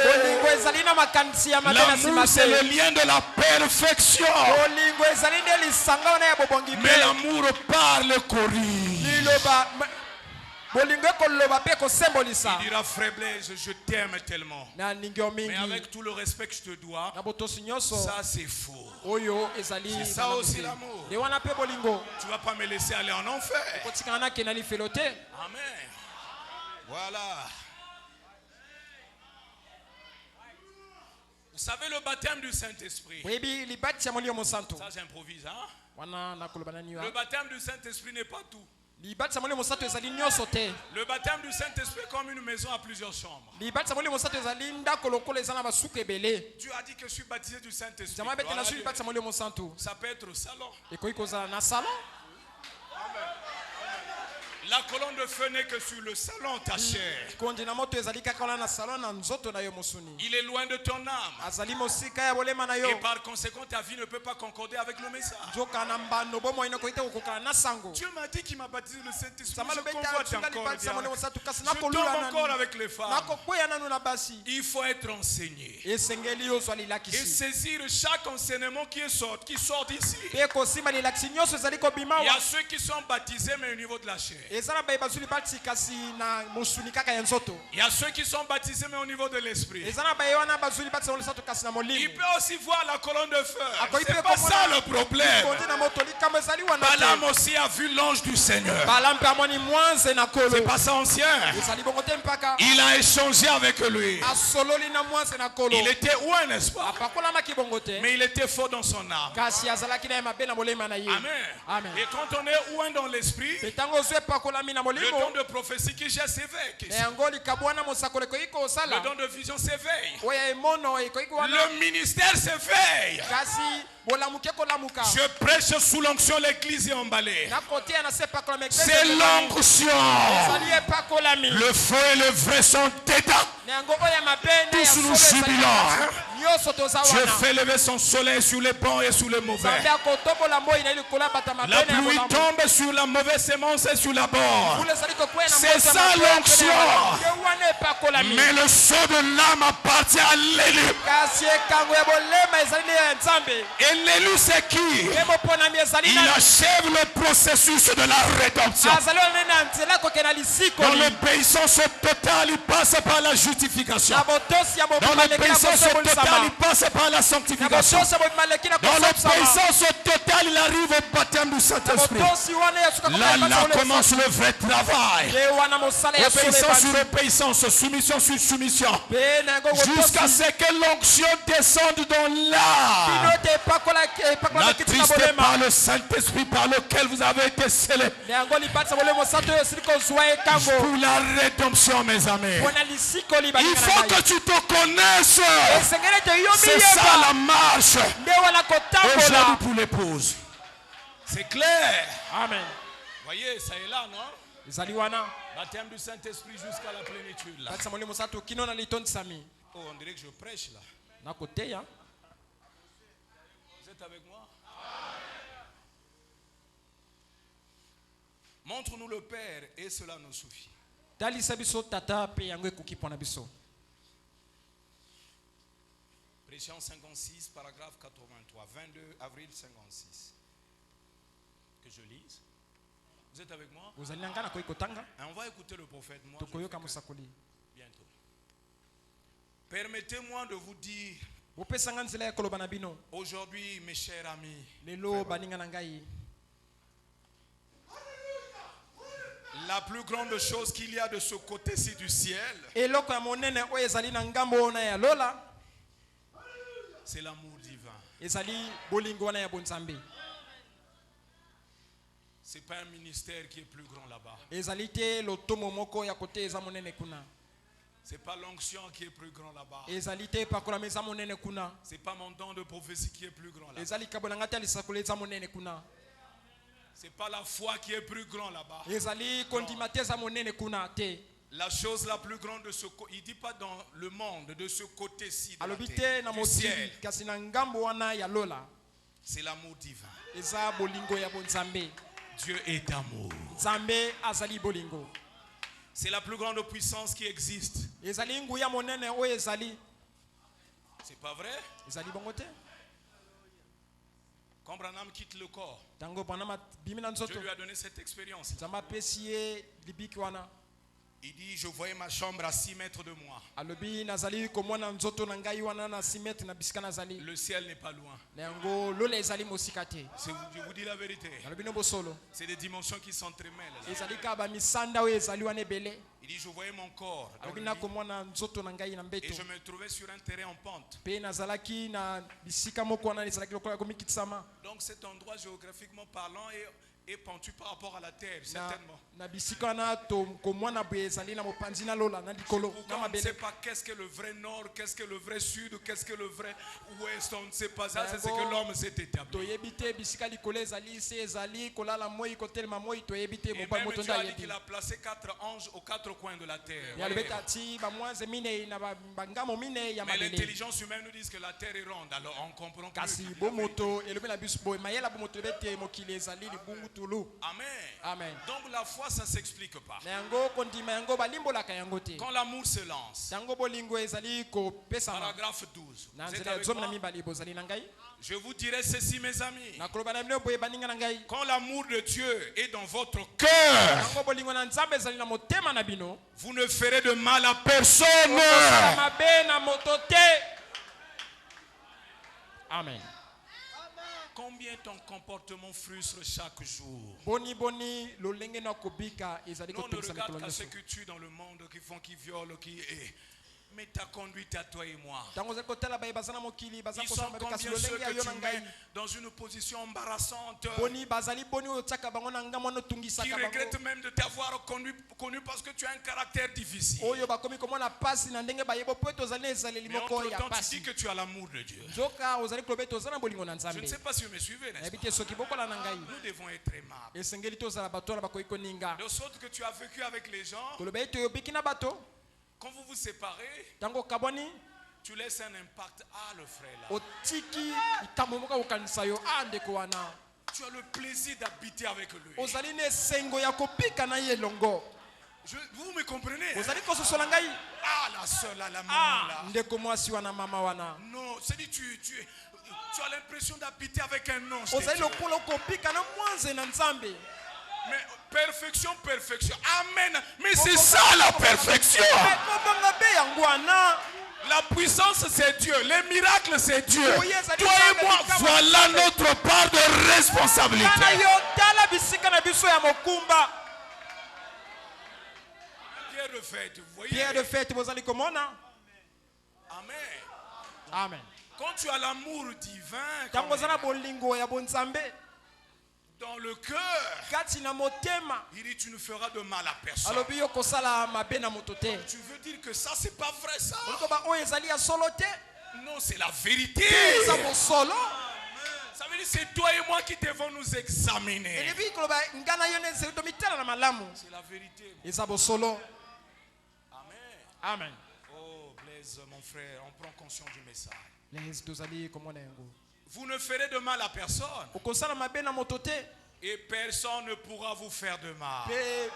L'amour c'est le lien de la perfection. Mais l'amour parle corrige. Il dira frère Blaise, je t'aime tellement. Mais avec tout le respect que je te dois, ça c'est faux. C'est ça aussi l'amour. Tu ne vas pas me laisser aller en enfer. Amen. Voilà. Vous savez le baptême du Saint-Esprit. Ça j'improvise, hein? Le baptême du Saint-Esprit n'est pas tout. Le baptême du Saint-Esprit est comme une maison à plusieurs chambres. Dieu a dit que je suis baptisé du Saint-Esprit. Ça peut être au salon. La colonne de feu n'est que sur le salon, ta chair. Il est loin de ton âme. Et par conséquent, ta vie ne peut pas concorder avec le message. Dieu m'a dit qu'il m'a baptisé le Saint-Esprit. Je convoite encore. Je tombe encore avec les femmes. Il faut être enseigné. Et saisir chaque enseignement qui sort d'ici. Il y a ceux qui sont baptisés mais au niveau de la chair. Il y a ceux qui sont baptisés mais au niveau de l'esprit. Il peut aussi voir la colonne de feu. C'est pas ça le problème. Balaam aussi a vu l'ange du Seigneur. C'est pas ça ancien. Il a échangé avec lui. Il était ouin, n'est-ce pas? Mais il était fort dans son âme. Amen. Et quand on est ouin dans l'esprit, le don de prophétie qui gère s'éveille. Le don de vision s'éveille. Le ministère s'éveille. Je prêche sous l'onction, l'église est emballée. C'est l'onction. Le feu et le vrai sont éteints. Tous nous jubilons. Dieu fait lever son soleil sur les bons et sur les mauvais. La pluie tombe sur la mauvaise sémence et sur la bonne. C'est ça l'onction. Mais le saut de l'âme appartient à l'élu. Et l'élu, c'est qui? Il achève le processus de la rédemption. Dans l'obéissance totale, il passe par la justification. Dans l'obéissance totale, il passe par la sanctification. Dans l'obéissance totale, il arrive au baptême du Saint-Esprit. Là commence le vrai travail. Obéissance sur obéissance, soumission sur soumission. Jusqu'à ce que l'onction descende dans l'âme. N'attristez pas le Saint-Esprit par lequel vous avez été scellés. Pour la rédemption, mes amis. Il faut que tu te connaisses. C'est ça la marche aujourd'hui pour l'épouse. C'est clair. Amen. Voyez, ça est là, non? Baptême du Saint-Esprit jusqu'à la plénitude là. Oh, on dirait que je prêche là. Vous êtes avec moi? Montre-nous le Père et cela nous suffit. Préscience 56, paragraphe 83, 22 avril 56. Que je lise. Vous êtes avec moi? On va écouter le prophète. Moi, bientôt. Permettez-moi de vous dire aujourd'hui, mes chers amis, la plus grande chose qu'il y a de ce côté-ci du ciel, c'est l'amour divin. C'est pas un ministère qui est plus grand là-bas. C'est pas l'onction qui est plus grand là-bas. C'est pas mon don de prophétie qui est plus grand là-bas. C'est pas la foi qui est plus grand là-bas. La chose la plus grande de ce côté, il dit pas dans le monde, de ce côté-ci de la terre, du ciel. C'est l'amour divin. Dieu est amour. C'est la plus grande puissance qui existe. C'est pas vrai? Quand Branham quitte le corps, Dieu lui a donné cette expérience. Il dit, je voyais ma chambre à 6 mètres de moi. Le ciel n'est pas loin. Je vous dis la vérité. C'est des dimensions qui s'entremêlent. Il dit, je voyais mon corps dans le lit, et je me trouvais sur un terrain en pente. Donc cet endroit géographiquement parlant est pentu par rapport à la terre, certainement. On ne sait pas qu'est-ce que le vrai nord, qu'est-ce que le vrai sud, qu'est-ce que le vrai ouest, on ne sait pas ça, c'est ce que l'homme s'est établi. Et même Dieu a dit qu'il a placé 4 anges aux 4 coins de la terre. Mais l'intelligence humaine nous dit que la terre est ronde, alors on comprend que Amen. Amen. Donc la foi, ça ne s'explique pas. Quand l'amour se lance, paragraphe 12. Je vous dirai ceci, mes amis. Quand l'amour de Dieu est dans votre cœur, vous ne ferez de mal à personne. Amen. Combien ton comportement frustre chaque jour? Nous, on ne regarde qu'à ce que tu es dans le monde, qui violent, mais ta conduite à toi et moi. Ils sont combien ceux que tu mets dans une position embarrassante, qui regrettent même de t'avoir connu parce que tu as un caractère difficile. Mais entre-temps, tu dis que tu as l'amour de Dieu. Je ne sais pas si vous me suivez, n'est-ce pas? Nous devons être aimables. De sorte que tu as vécu avec les gens. Quand vous vous séparez, tu laisses un impact. Ah, le frère là. Tu as le plaisir d'habiter avec lui. Vous me comprenez? Ah, la soeur là, la maman là. Non, c'est dit tu tu as l'impression d'habiter avec un ange. Mais perfection, perfection. Amen. Mais c'est ça la perfection. La puissance, c'est Dieu. Les miracles, c'est Dieu. Toi et moi, voilà notre part de responsabilité. Pierre de fête, vous voyez. Pierre de fête, vous allez comment? Amen. Amen. Quand tu as l'amour divin dans le cœur, il dit tu ne feras de mal à personne. Tu veux dire que ça c'est pas vrai ça? Non, c'est la vérité. Ça veut dire c'est toi et moi qui devons nous examiner. C'est la vérité. Amen. Amen. Oh Blaise mon frère, on prend conscience du message. Vous ne ferez de mal à personne. Et personne ne pourra vous faire de mal. Amen.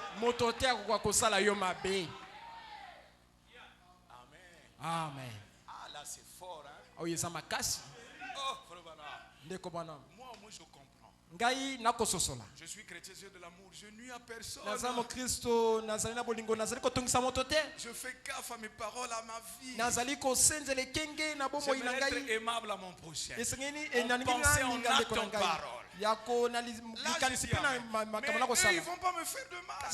Amen. Ah là c'est fort hein. Oh, moi je comprends. Je suis chrétien de l'amour, je nuis à personne. Je fais gaffe à mes paroles, à ma vie. J'aimerais être aimable à mon prochain. On pensait en acte parole. Là je dis amen. Mais eux, ils ne vont pas me faire de mal.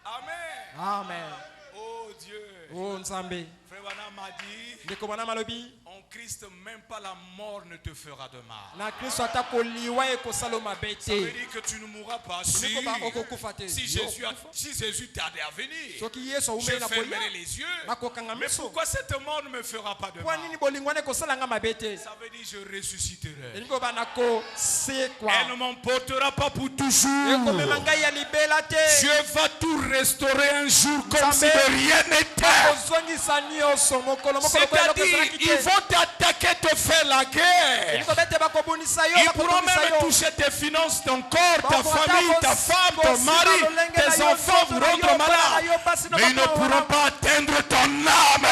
Amen. Amen. Oh Dieu. Oh Nzambe. Frère Wana m'a dit, en Christ, même pas la mort ne te fera de mal. Ça veut dire que tu ne mourras pas si Jésus tardait à venir. Je fermerai les yeux. Mais pourquoi cette mort ne me fera pas de mal? Ça veut dire que je ressusciterai. Elle ne m'emportera pas pour toujours. Dieu va tout restaurer un jour comme si de rien n'était. C'est-à-dire, ils vont t'attaquer, te faire la guerre. Ils pourront même toucher tes finances, ton corps, ta famille, ta femme, ton mari, tes enfants vous rendre malade. Mais ils ne pourront pas atteindre ton âme.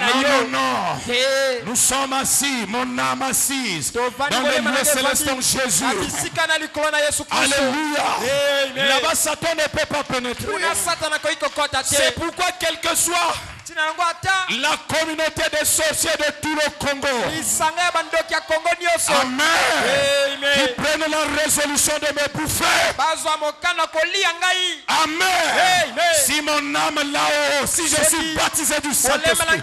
Non, non, non. Nous sommes assis, mon âme assise, dans les lieux célestes en Jésus. Alléluia. Là-bas, Satan ne peut pas pénétrer. C'est pourquoi, quel que soit la communauté des sorciers de tout le Congo, amen, qui prennent la résolution de me bouffer, amen, si mon âme là-haut, si je suis baptisé du Saint-Esprit,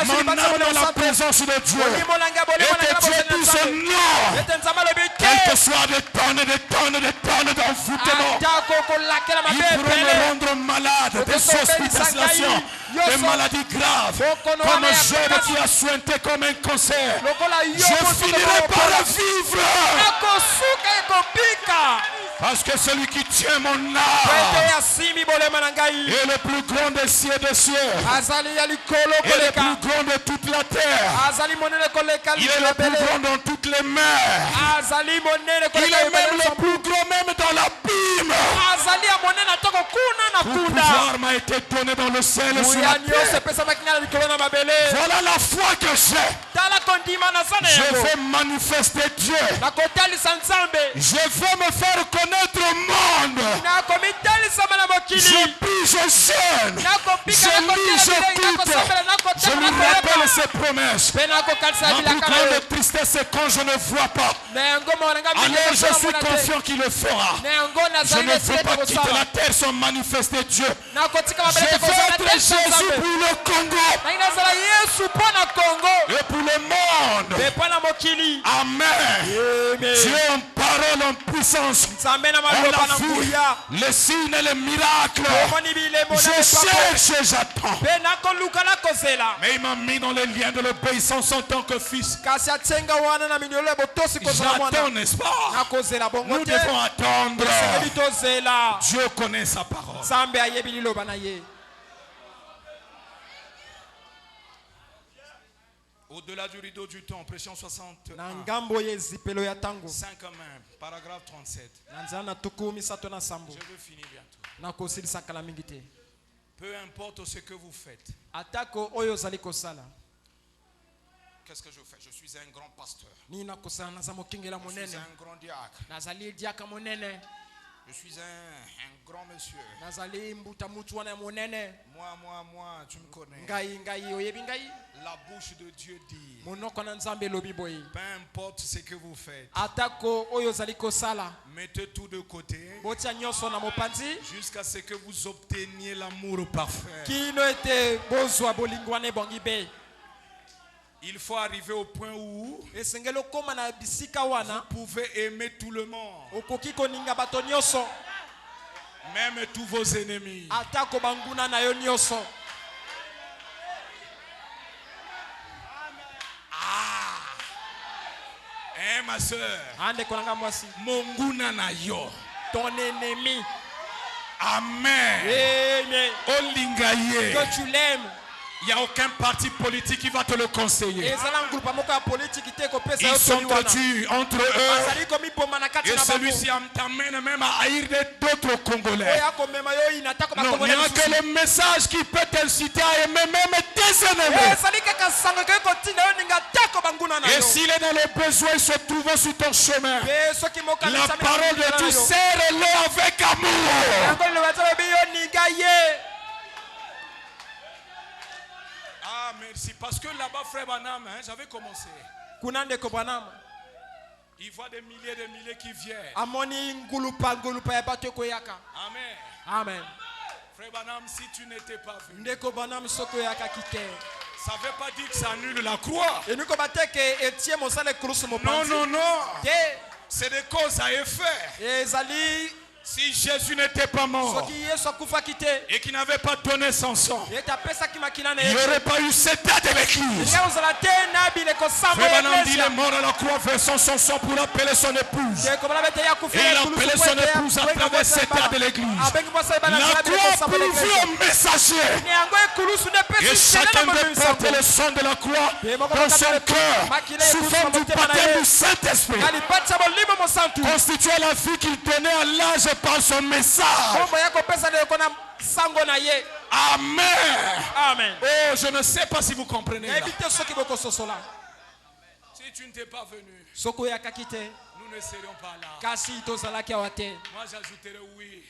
mon âme dans la présence de Dieu, et que Dieu dise non, quel que soit des tonnes d'envoûtement, ils pourront me rendre malade, des hospitalisations, des maladies graves, comme Job qui a sointé comme un cancer. Je finirai par vivre. Parce que celui qui tient mon âme est le plus grand des cieux des cieux. Et le plus grand de toute la terre. Il est le plus grand dans toutes les mers. Il est même le plus grand même dans l'abîme. Tout pouvoir m'a été donné dans le ciel et sur la terre. Voilà la foi que j'ai. Je veux manifester Dieu. Je veux me faire connaître au monde. Je prie, je jeûne. Je lis, j'écoute. Je lui rappelle ses promesses. Ma plus grande tristesse, c'est quand je ne vois pas. Alors je suis confiant qu'il le fera. Je ne veux pas quitter la terre sans manifester Dieu. Je veux être Jésus pour le Congo et pour le monde. Amen. Dieu en parole, en puissance. On a vu les signes et les miracles. Je cherche et j'attends. Mais il m'a mis dans les liens de l'obéissance en tant que fils. J'attends, n'est-ce pas? Nous devons attendre. Dieu connaît sa parole. Au-delà du rideau du temps, pression 61. 5 paragraphe 37. Je veux finir bientôt. Peu importe ce que vous faites, qu'est-ce que je fais? Je suis un grand pasteur. Je suis un grand diacre. Je suis un grand monsieur. Moi, tu me connais. La bouche de Dieu dit, peu importe ce que vous faites, mettez tout de côté jusqu'à ce que vous obteniez l'amour parfait. Il faut arriver au point où vous pouvez aimer tout le monde, même tous vos ennemis. Ma soeur, Monguna na yo, ton ennemi. Amen. Olingaye. Que tu l'aimes. Il n'y a aucun parti politique qui va te le conseiller. Ils s'entretuent entre eux. Et celui-ci t'amène même à haïr d'autres Congolais. Non, il n'y a que le message qui peut t'inciter à aimer même tes ennemis. Et s'il est dans le besoin, il se trouve sur ton chemin. La parole de Dieu, serre-le avec amour. Ah, merci. Parce que là-bas, frère Banam, j'avais commencé. Il voit des milliers qui viennent. Amen. Amen. Frère Banam, si tu n'étais pas venu, ça ne veut pas dire que ça annule la croix. Non. C'est des causes à effet. Si Jésus n'était pas mort et qu'il n'avait pas donné son sang, il n'y aurait pas eu cet état de l'église. Frère Branham dit, il est mort à la croix, versant son sang pour appeler son épouse. Et il a appelé son épouse à travers cet état de l'église. La croix pourvu un messager. Et chacun veut porter le sang de la croix dans son cœur sous forme du baptême du Saint-Esprit. Constituant la vie qu'il donnait à l'âge par son message. Amen. Oh, je ne sais pas si vous comprenez là. Si tu n'étais pas venu, nous ne serions pas là. Moi j'ajouterai oui.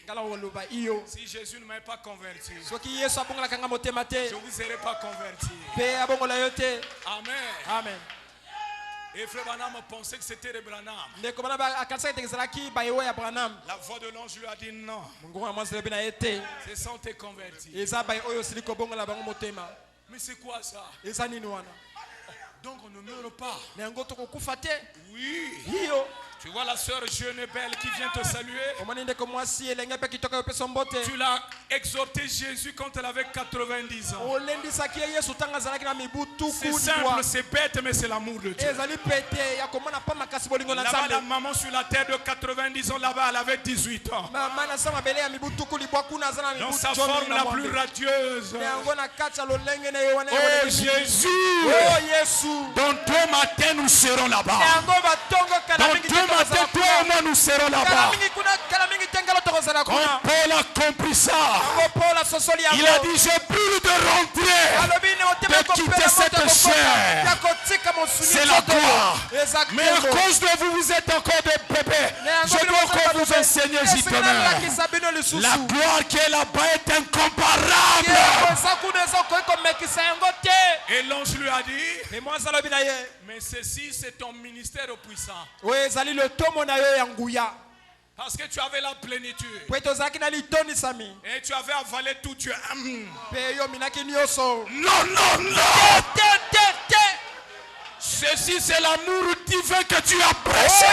Si Jésus ne m'avait pas converti, je ne vous aurais pas converti. Amen. Et frère Branham pensait que c'était le Branham. La voix de l'ange lui a dit non. C'est sans te convertir. Mais c'est quoi ça? Donc on ne meurt pas. Oui. Tu vois la sœur jeune et belle qui vient te saluer. Tu l'as exhorté Jésus quand elle avait 90 ans. C'est simple, c'est bête, mais c'est l'amour de Dieu. Là-bas, la maman sur la terre de 90 ans, là-bas, elle avait 18 ans. Dans sa forme la plus radieuse. Oh Jésus, dans 2 matins, nous serons là-bas. Dans 2 matins, toi et moi, nous serons là-bas. Quand Paul a compris ça, il a dit, j'ai plus de rentrer, de quitter cette chair. C'est la gloire. Mais à cause de vous, vous êtes encore des bébés. Je dois encore vous enseigner, j'y tenais. La gloire qui est là-bas est incomparable. Et l'ange lui a dit, mais ceci c'est ton ministère puissant. Parce que tu avais la plénitude. Et tu avais avalé tout Dieu. Non. Ceci c'est l'amour divin que tu as prêché.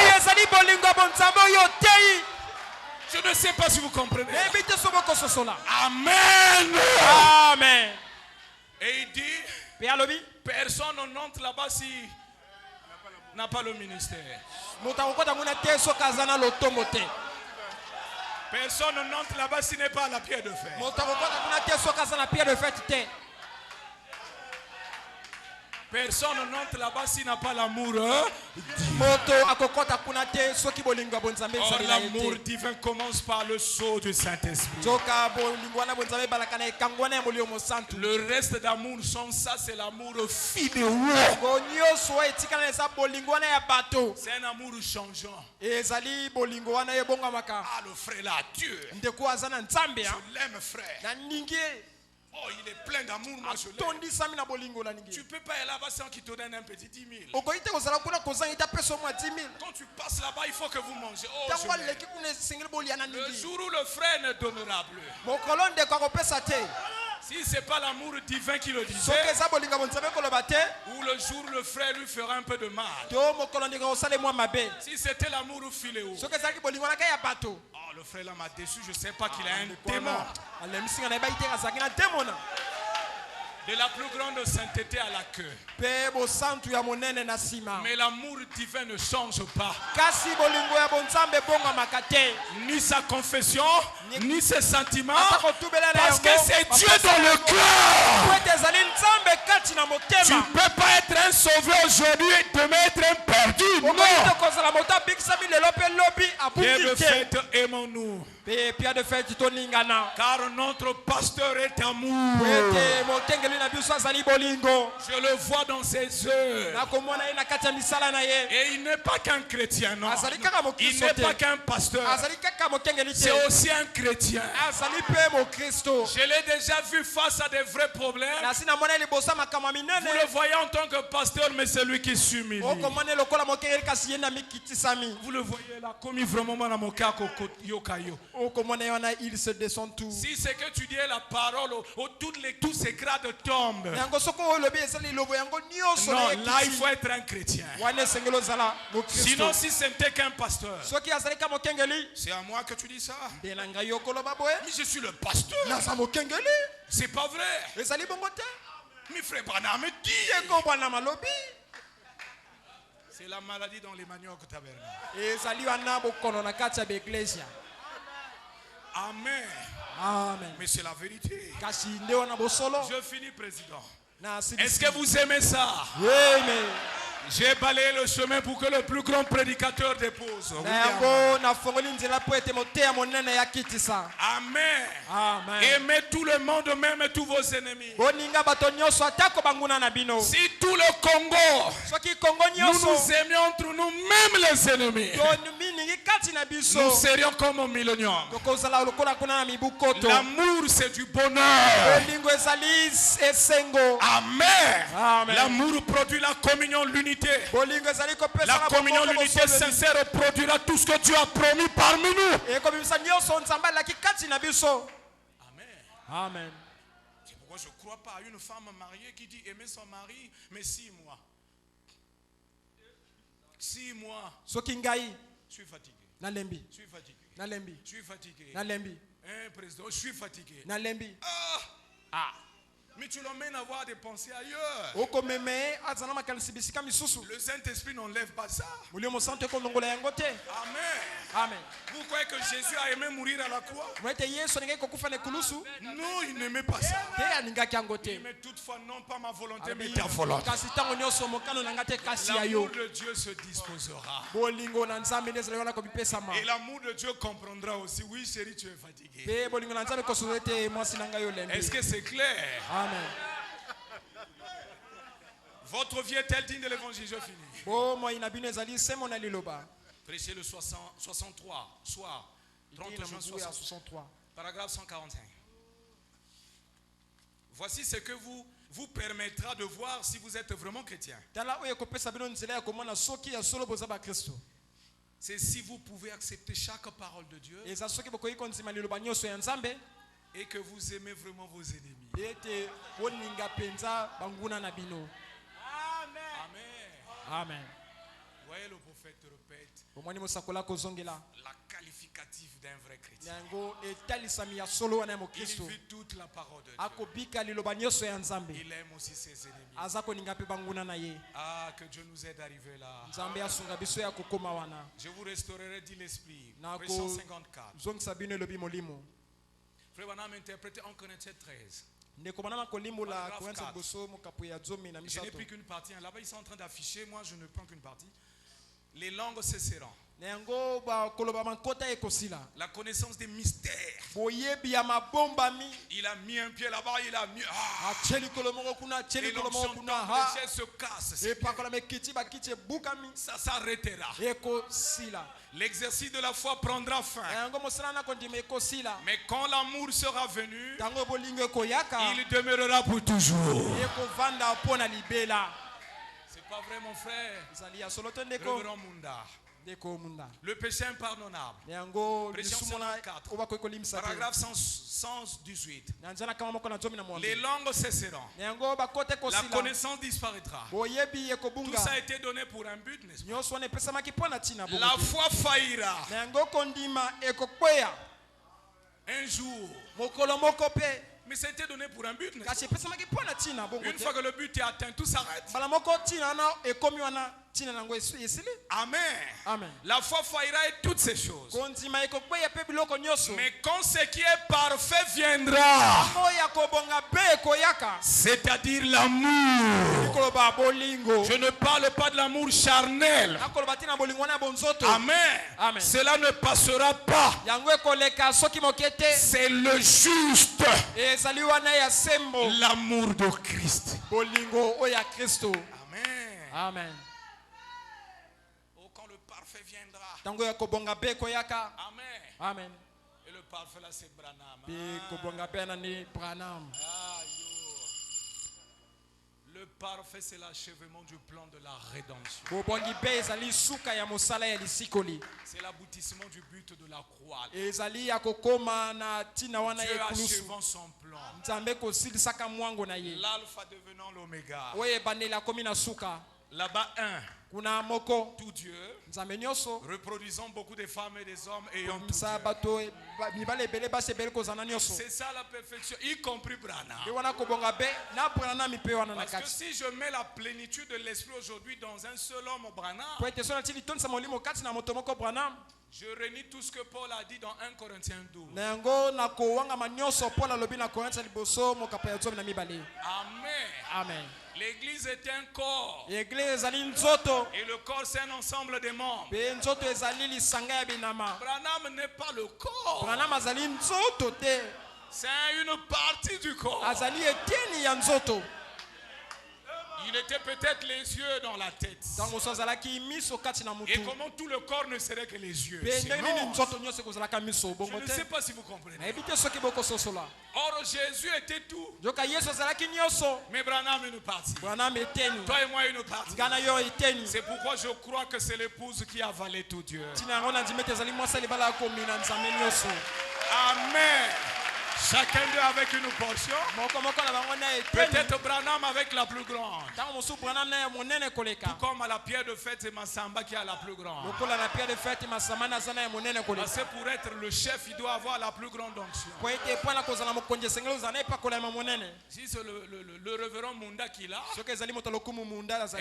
Je ne sais pas si vous comprenez. Amen. Et il dit, personne n'entre là-bas si n'a pas le ministère. Personne n'entre là-bas s'il n'est pas à la pierre de fer. Personne n'entre là-bas s'il n'a pas l'amour. Or, l'amour divin commence par le sceau du Saint-Esprit. Le reste d'amour, sans ça, c'est l'amour fidèle. C'est un amour changeant. Ah, le frère là, Dieu. Je l'aime, frère. Oh, il est plein d'amour, moi je l'aime. Tu peux pas aller là-bas sans qu'il te donne un petit 10 000. Quand tu passes là-bas, il faut que vous mangez. Oh, le jour où le frère ne donnera plus. Si ce n'est pas l'amour divin qui le disait, ou le jour où le frère lui fera un peu de mal. Si c'était l'amour filéo. Oh, le frère là m'a déçu, je ne sais pas qu'il a un démon. De la plus grande sainteté à la queue. Mais l'amour divin ne change pas. Ni sa confession, ni ses sentiments. Parce que c'est Dieu dans le cœur. Tu ne peux pas être un sauvé aujourd'hui et demain être un perdu. Non. Pierre de fête, aimons-nous. Car notre pasteur est amour. Je le vois dans ses œuvres. Et il n'est pas qu'un chrétien, non. Il n'est pas qu'un pasteur. C'est aussi un chrétien. Je l'ai déjà vu face à des vrais problèmes. Vous le voyez en tant que pasteur, mais c'est lui qui s'humilie. Vous le voyez là, comme il vraiment dans mon cas, il se descend tout. Si c'est que tu dis la parole, tous ces grades tombent. Non, là il faut être un chrétien. Sinon, si ce n'était qu'un pasteur, c'est à moi que tu dis ça. Mais je suis le pasteur. C'est pas vrai. Mais frère Branham me dit. C'est la maladie dans les maniocs tabernacle. Amen. Amen. Mais c'est la vérité. Je finis, président. Est-ce que vous aimez ça? Oui, mais j'ai balayé le chemin pour que le plus grand prédicateur dépose. Amen. Amen. Aimez tout le monde, même tous vos ennemis. Si tout le Congo, nous nous aimions entre nous, même les ennemis, nous serions comme un millionnaire. L'amour, c'est du bonheur. Amen. L'amour produit la communion, l'unité. La communion, l'unité sincère produira tout ce que Dieu a promis parmi nous. Amen. Amen. C'est pourquoi je ne crois pas à une femme mariée qui dit aimer son mari, mais 6 mois. 6 mois. Je suis fatigué. Je suis fatigué. Je suis fatigué. Président, je suis fatigué. Mais tu l'emmènes à avoir des pensées ailleurs. Le Saint-Esprit n'enlève pas ça. Amen. Amen. Vous croyez que Jésus a aimé mourir à la croix? Non, il n'aimait pas ça. Mais toutefois, non pas ma volonté, mais ta volonté. L'amour de Dieu se disposera. Et l'amour de Dieu comprendra aussi. Oui, chérie, tu es fatigué. Est-ce que c'est clair? Amen. Votre vie est-elle digne de l'évangile? Je finis. Prêchez le 63, soir. 30 juin 63. Paragraphe 145. Voici ce que vous permettra de voir si vous êtes vraiment chrétien. C'est si vous pouvez accepter chaque parole de Dieu et que vous aimez vraiment vos ennemis. Amen. Voyez le prophète répète la qualificative d'un vrai chrétien. Il vit toute la parole de Dieu. Il aime aussi ses ennemis. Ah, que Dieu nous aide à arriver là. Je vous restaurerai, dit l'Esprit. Verset 154. Frère Branham interprétait en Corinthiens 13. Je n'ai pris qu'une partie. Là-bas, ils sont en train d'afficher. Moi, je ne prends qu'une partie. Les langues cesseront. La connaissance des mystères. Il a mis un pied là-bas, il a mis. Et l'onction tombe, les chaises se cassent. Ça s'arrêtera. L'exercice de la foi prendra fin. Mais quand l'amour sera venu, il demeurera pour toujours. C'est pas vrai, mon frère. Révérend Munda. Le péché impardonnable. Pression 54. Paragraphe 118. Les langues cesseront. La connaissance disparaîtra. Tout ça a été donné pour un but, n'est-ce pas? La foi faillira. Un jour. Mais ça a été donné pour un but, n'est-ce pas? Une fois que le but est atteint, tout s'arrête. Amen. Amen. La foi faillira et toutes ces choses. Mais quand ce qui est parfait viendra, c'est-à-dire l'amour. Je ne parle pas de l'amour charnel. Amen. Amen. Cela ne passera pas. C'est le juste. L'amour de Christ. Amen. Amen. Quand le parfait viendra. Amen. Amen. Et le parfait là, c'est Branham. Le parfait, c'est l'achèvement du plan de la rédemption. C'est l'aboutissement du but de la croix. Dieu achevant son plan. L'alpha devenant l'oméga. Là-bas, tout Dieu, reproduisant beaucoup de femmes et des hommes ayant tout Dieu. C'est ça la perfection, y compris Branham. Parce que si je mets la plénitude de l'esprit aujourd'hui dans un seul homme, Branham, je renie tout ce que Paul a dit dans 1 Corinthiens 12. Amen. Amen. L'église est un corps. Et le corps, c'est un ensemble de membres. Branham n'est pas le corps. C'est une partie du corps. Il était peut-être les yeux dans la tête. Et comment tout le corps ne serait que les yeux? Je ne sais pas si vous comprenez. Or Jésus était tout. Mais Branham est une partie. Toi et moi une partie. C'est pourquoi je crois que c'est l'épouse qui a avalé tout Dieu. Amen. Chacun d'eux avec une portion. Peut-être Branham avec la plus grande. Tout comme à la pierre de fête, c'est Massamba qui a la plus grande. Parce que pour être le chef, il doit avoir la plus grande onction. Si c'est le révérend Munda qui l'a, eh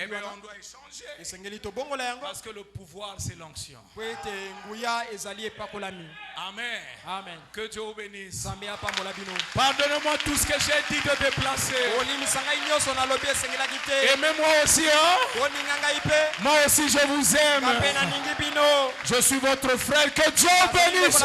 bien on doit échanger. Parce que le pouvoir, c'est l'onction. Amen. Amen. Que Dieu vous bénisse. Pardonnez-moi tout ce que j'ai dit de déplacer. Aimez-moi aussi, hein? Moi aussi, je vous aime. Je suis votre frère. Que Dieu bénisse.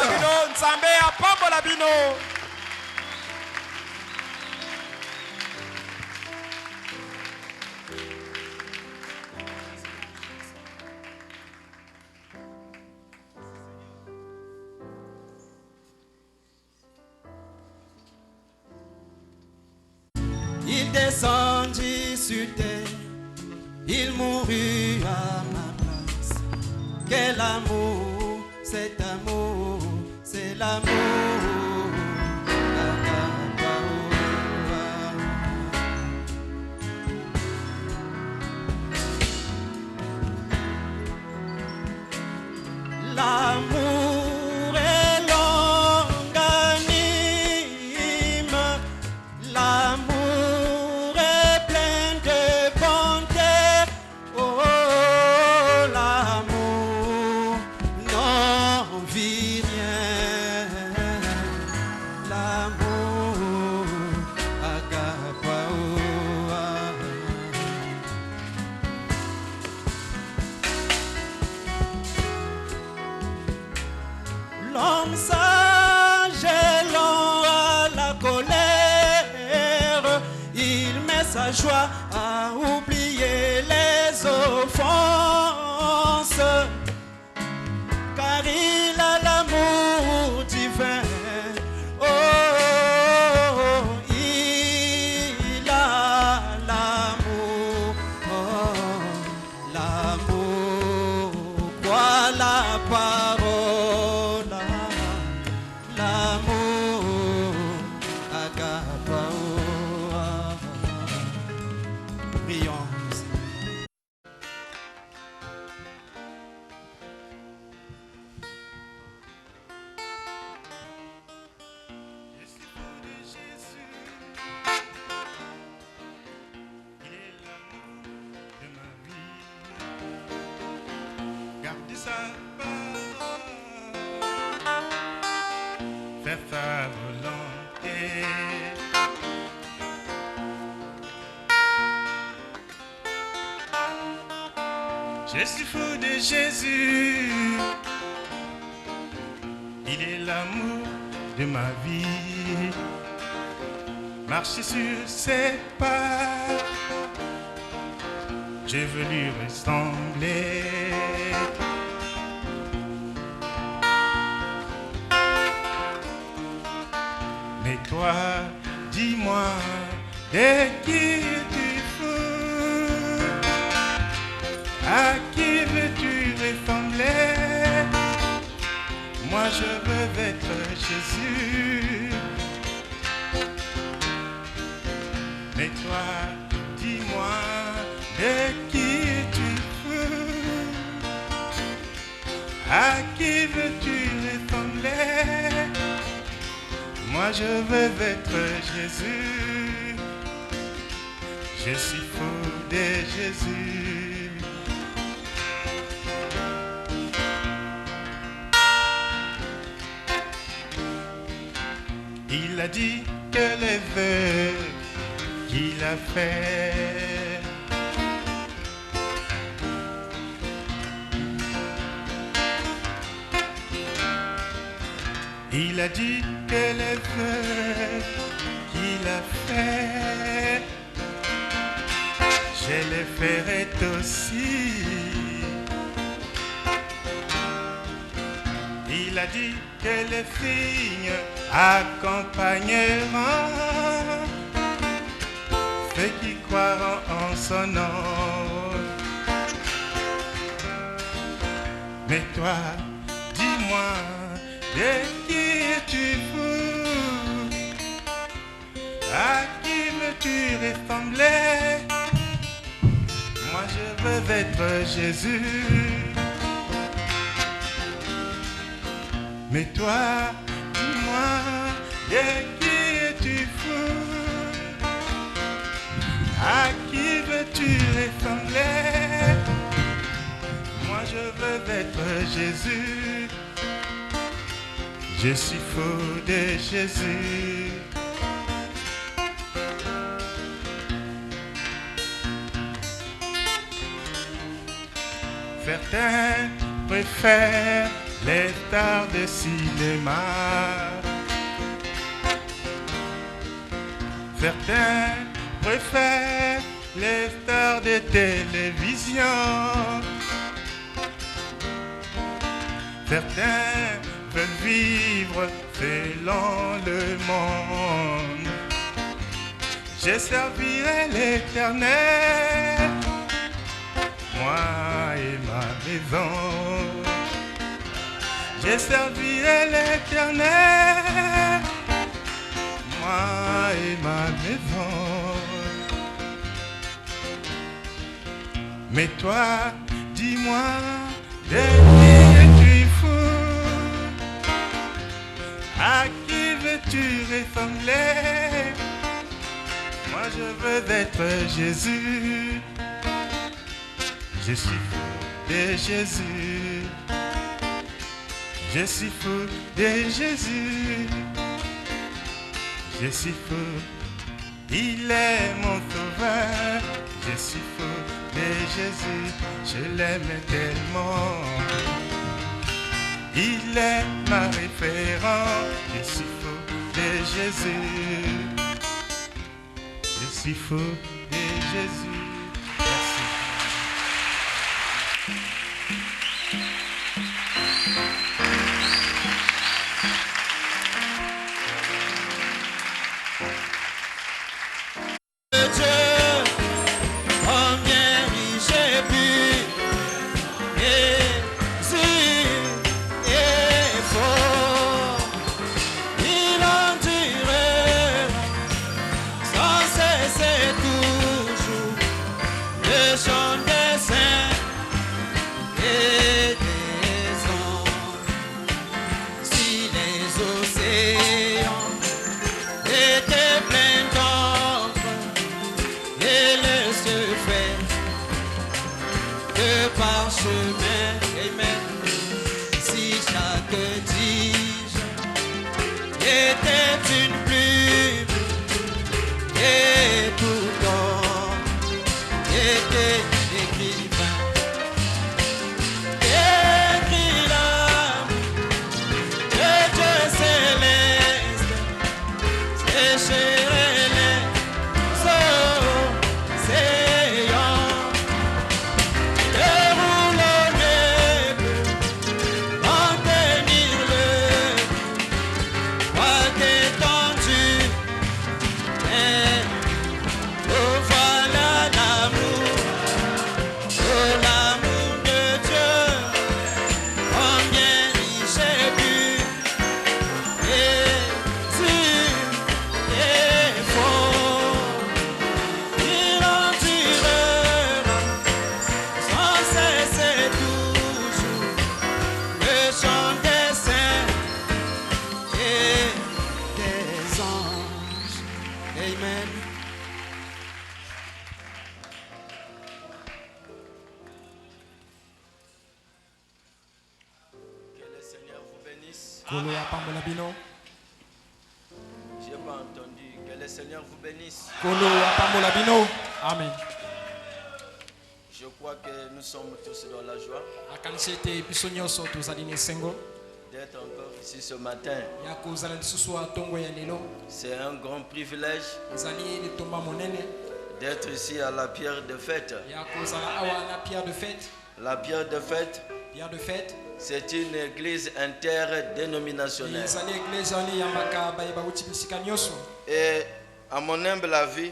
Il descendit sur terre, il mourut à ma place. Quel amour, cet amour, c'est l'amour. L'amour est longanime, l'amour est plein de bonté. Oh, l'amour n'envie rien, l'amour a L'homme sage est lent à la colère, il met sa joie à oublier les offenses, car il a l'amour divin. Oh, il a l'amour, oh, l'amour, quoi la parole, l'amour, agapao. Prions. Faire sa volonté. Je suis fou de Jésus, il est l'amour de ma vie. Marcher sur ses pas, je veux lui ressembler. Mais toi, dis-moi, de qui es-tu fou? À qui veux-tu ressembler? Moi je veux être Jésus. Mais toi, dis-moi, de qui es-tu fou? À qui veux-tu ressembler? Moi je veux être Jésus. Je suis fou de Jésus. Il a dit que les vœux qu'il a fait, il a dit que les vœux qu'il a fait, je les ferai aussi. Il a dit que les filles accompagneront ceux qui croiront en son nom. Mais toi, dis-moi, de qui es-tu fou? À qui veux-tu ressembler? Moi je veux être Jésus. Mais toi, dis-moi, de qui es-tu fou? À qui veux-tu ressembler? Moi je veux être Jésus. Je suis fou de Jésus. Certains préfèrent les stars de cinéma. Certains préfèrent les stars de télévision. Certains veulent vivre selon le monde. Je servirai l'Éternel, moi et ma maison. Je servirai l'Éternel, moi et ma maison. Mais toi, dis-moi, de qui es-tu fou? À qui veux-tu ressembler? Moi je veux être Jésus. Je suis fou de Jésus. Je suis fou de Jésus. Je suis fou. Il est mon sauveur. Je suis fou de Jésus. Je l'aime tellement. il est ma référence. Je suis fou de Jésus. Je suis fou de Jésus. Merci. J'ai pas entendu. Que le Seigneur vous bénisse. Amen. Je crois que nous sommes tous dans la joie d'être encore ici ce matin. C'est un grand privilège d'être ici à la pierre de fête. La pierre de fête, c'est une église interdénominationnelle. Et à mon humble avis,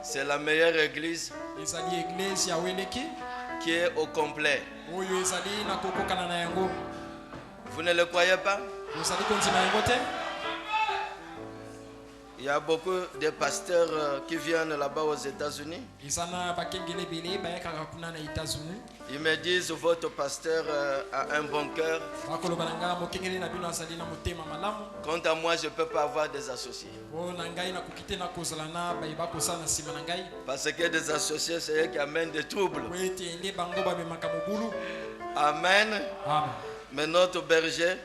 c'est la meilleure église qui est au complet. Vous ne le croyez pas? Il y a beaucoup de pasteurs qui viennent là-bas aux États-Unis. Ils me disent votre pasteur a un bon cœur. Quant à moi, je ne peux pas avoir des associés. Parce que des associés, c'est eux qui amènent des troubles. Amen. Mais notre berger,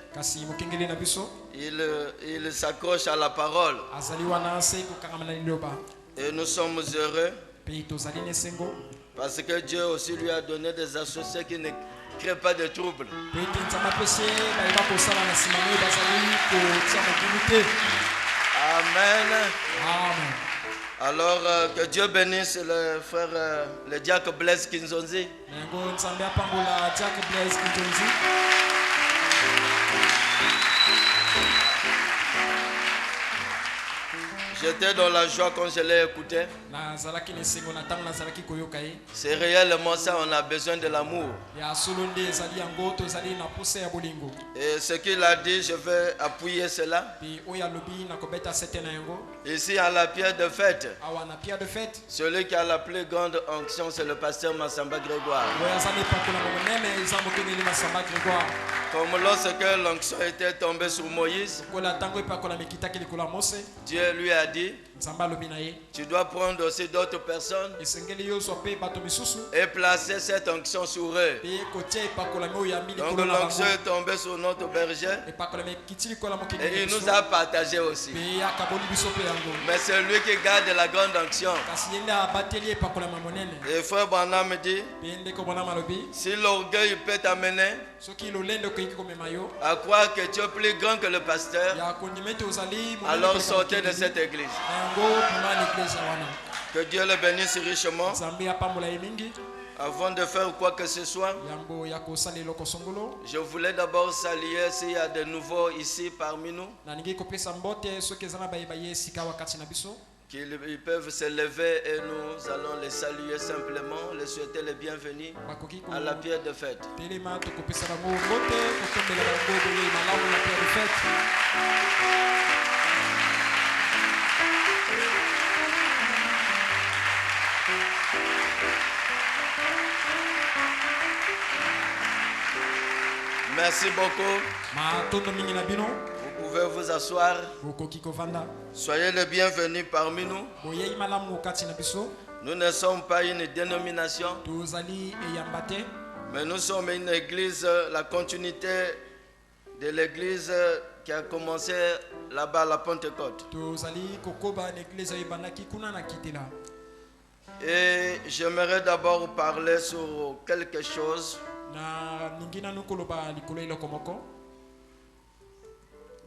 il s'accroche à la parole. Et nous sommes heureux parce que Dieu aussi lui a donné des associés qui ne créent pas de troubles. Amen. Alors que Dieu bénisse le frère, le diacre Blaise Kinzonzi. J'étais dans la joie quand je l'ai écouté. C'est réellement ça, on a besoin de l'amour. Et ce qu'il a dit, je vais appuyer cela. Ici à la pierre de fête, celui qui a la plus grande onction, c'est le pasteur Massamba Grégoire. Comme lorsque l'onction était tombée sur Moïse, Dieu lui a dit, Tu dois prendre aussi d'autres personnes et placer cette onction sur eux. Donc l'onction est tombée sur notre berger et il nous a partagé aussi. Mais c'est lui qui garde la grande onction. Et frère Branham me dit, si l'orgueil peut t'amener à croire que tu es plus grand que le pasteur, alors sortez de cette église. Que Dieu le bénisse richement. Avant de faire quoi que ce soit, je voulais d'abord saluer s'il y a de nouveaux ici parmi nous, qu'ils peuvent se lever et nous allons les saluer simplement, les souhaiter les bienvenus à la pierre de fête. Merci beaucoup. Vous pouvez vous asseoir. Soyez les bienvenus parmi nous. Nous ne sommes pas une dénomination, mais nous sommes une église, la continuité de l'église qui a commencé là-bas à la Pentecôte. Et j'aimerais d'abord parler sur quelque chose.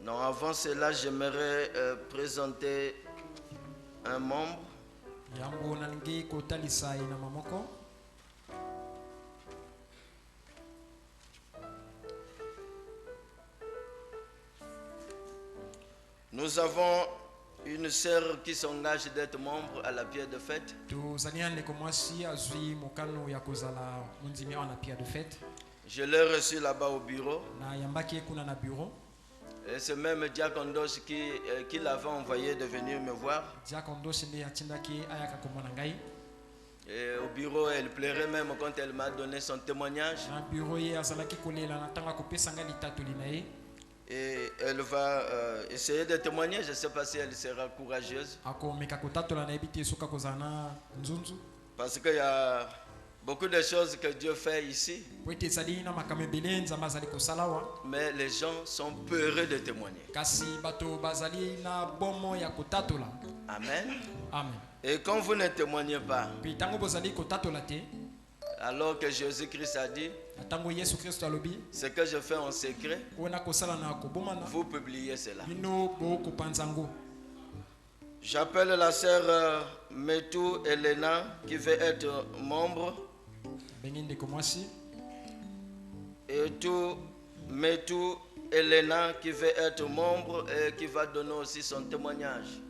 Non, avant cela, j'aimerais présenter un membre. Nous avons une sœur qui s'engage d'être membre à la pierre de fête. Je l'ai reçu là-bas au bureau. Et c'est même Diakondos qui l'avait envoyé de venir me voir. Et au bureau, elle pleurait même quand elle m'a donné son témoignage. Et elle va essayer de témoigner. Je ne sais pas si elle sera courageuse. Parce qu'il y a beaucoup de choses que Dieu fait ici. Mais les gens sont peureux de témoigner. Amen. Amen. Et quand vous ne témoignez pas, alors que Jésus-Christ a dit, ce que je fais en secret, vous publiez cela. J'appelle la sœur Metou Elena qui veut être membre. Et tout Metou Elena qui veut être membre et qui va donner aussi son témoignage.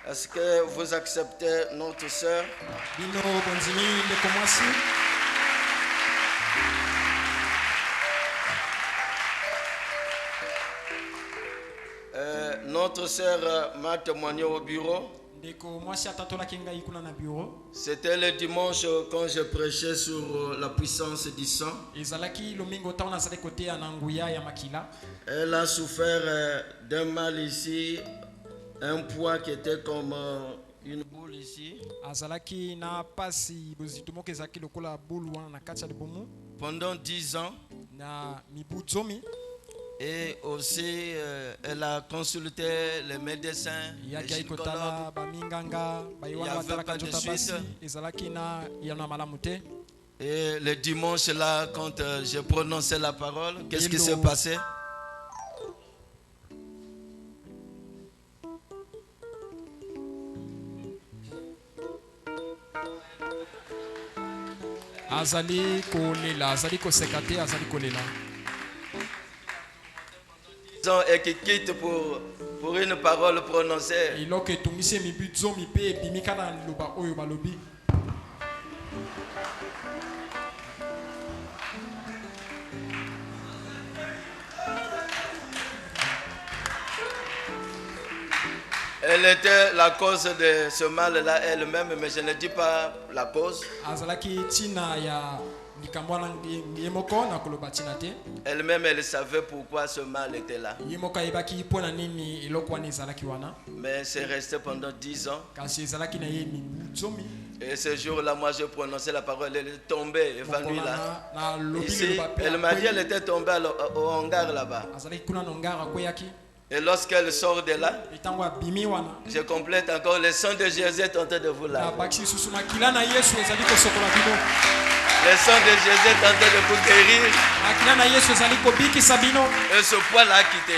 Est-ce que vous acceptez notre sœur? Notre sœur m'a témoigné au bureau. C'était le dimanche quand je prêchais sur la puissance du sang. Elle a souffert d'un mal ici, un poids qui était comme une boule ici. Pendant 10 ans. Et aussi, elle a consulté les médecins, les gynécologues. Il n'y avait pas de suite. Et le dimanche là, quand j'ai prononcé la parole, qu'est-ce qui s'est passé? ans et qui quitte pour une parole prononcée. Elle était la cause de ce mal-là elle-même, mais je ne dis pas la cause. Elle-même, elle savait pourquoi ce mal était là. Mais c'est resté pendant 10 ans. Et ce jour-là, moi, je prononçais la parole. Elle est tombée, évanouie là. Ici, elle m'a dit qu'elle était tombée au hangar là-bas. Et lorsqu'elle sort de là, je complète encore, le sang de Jésus est en train de vous laver. Le sang de Jésus est en train de vous guérir. Et ce poids-là a quitté.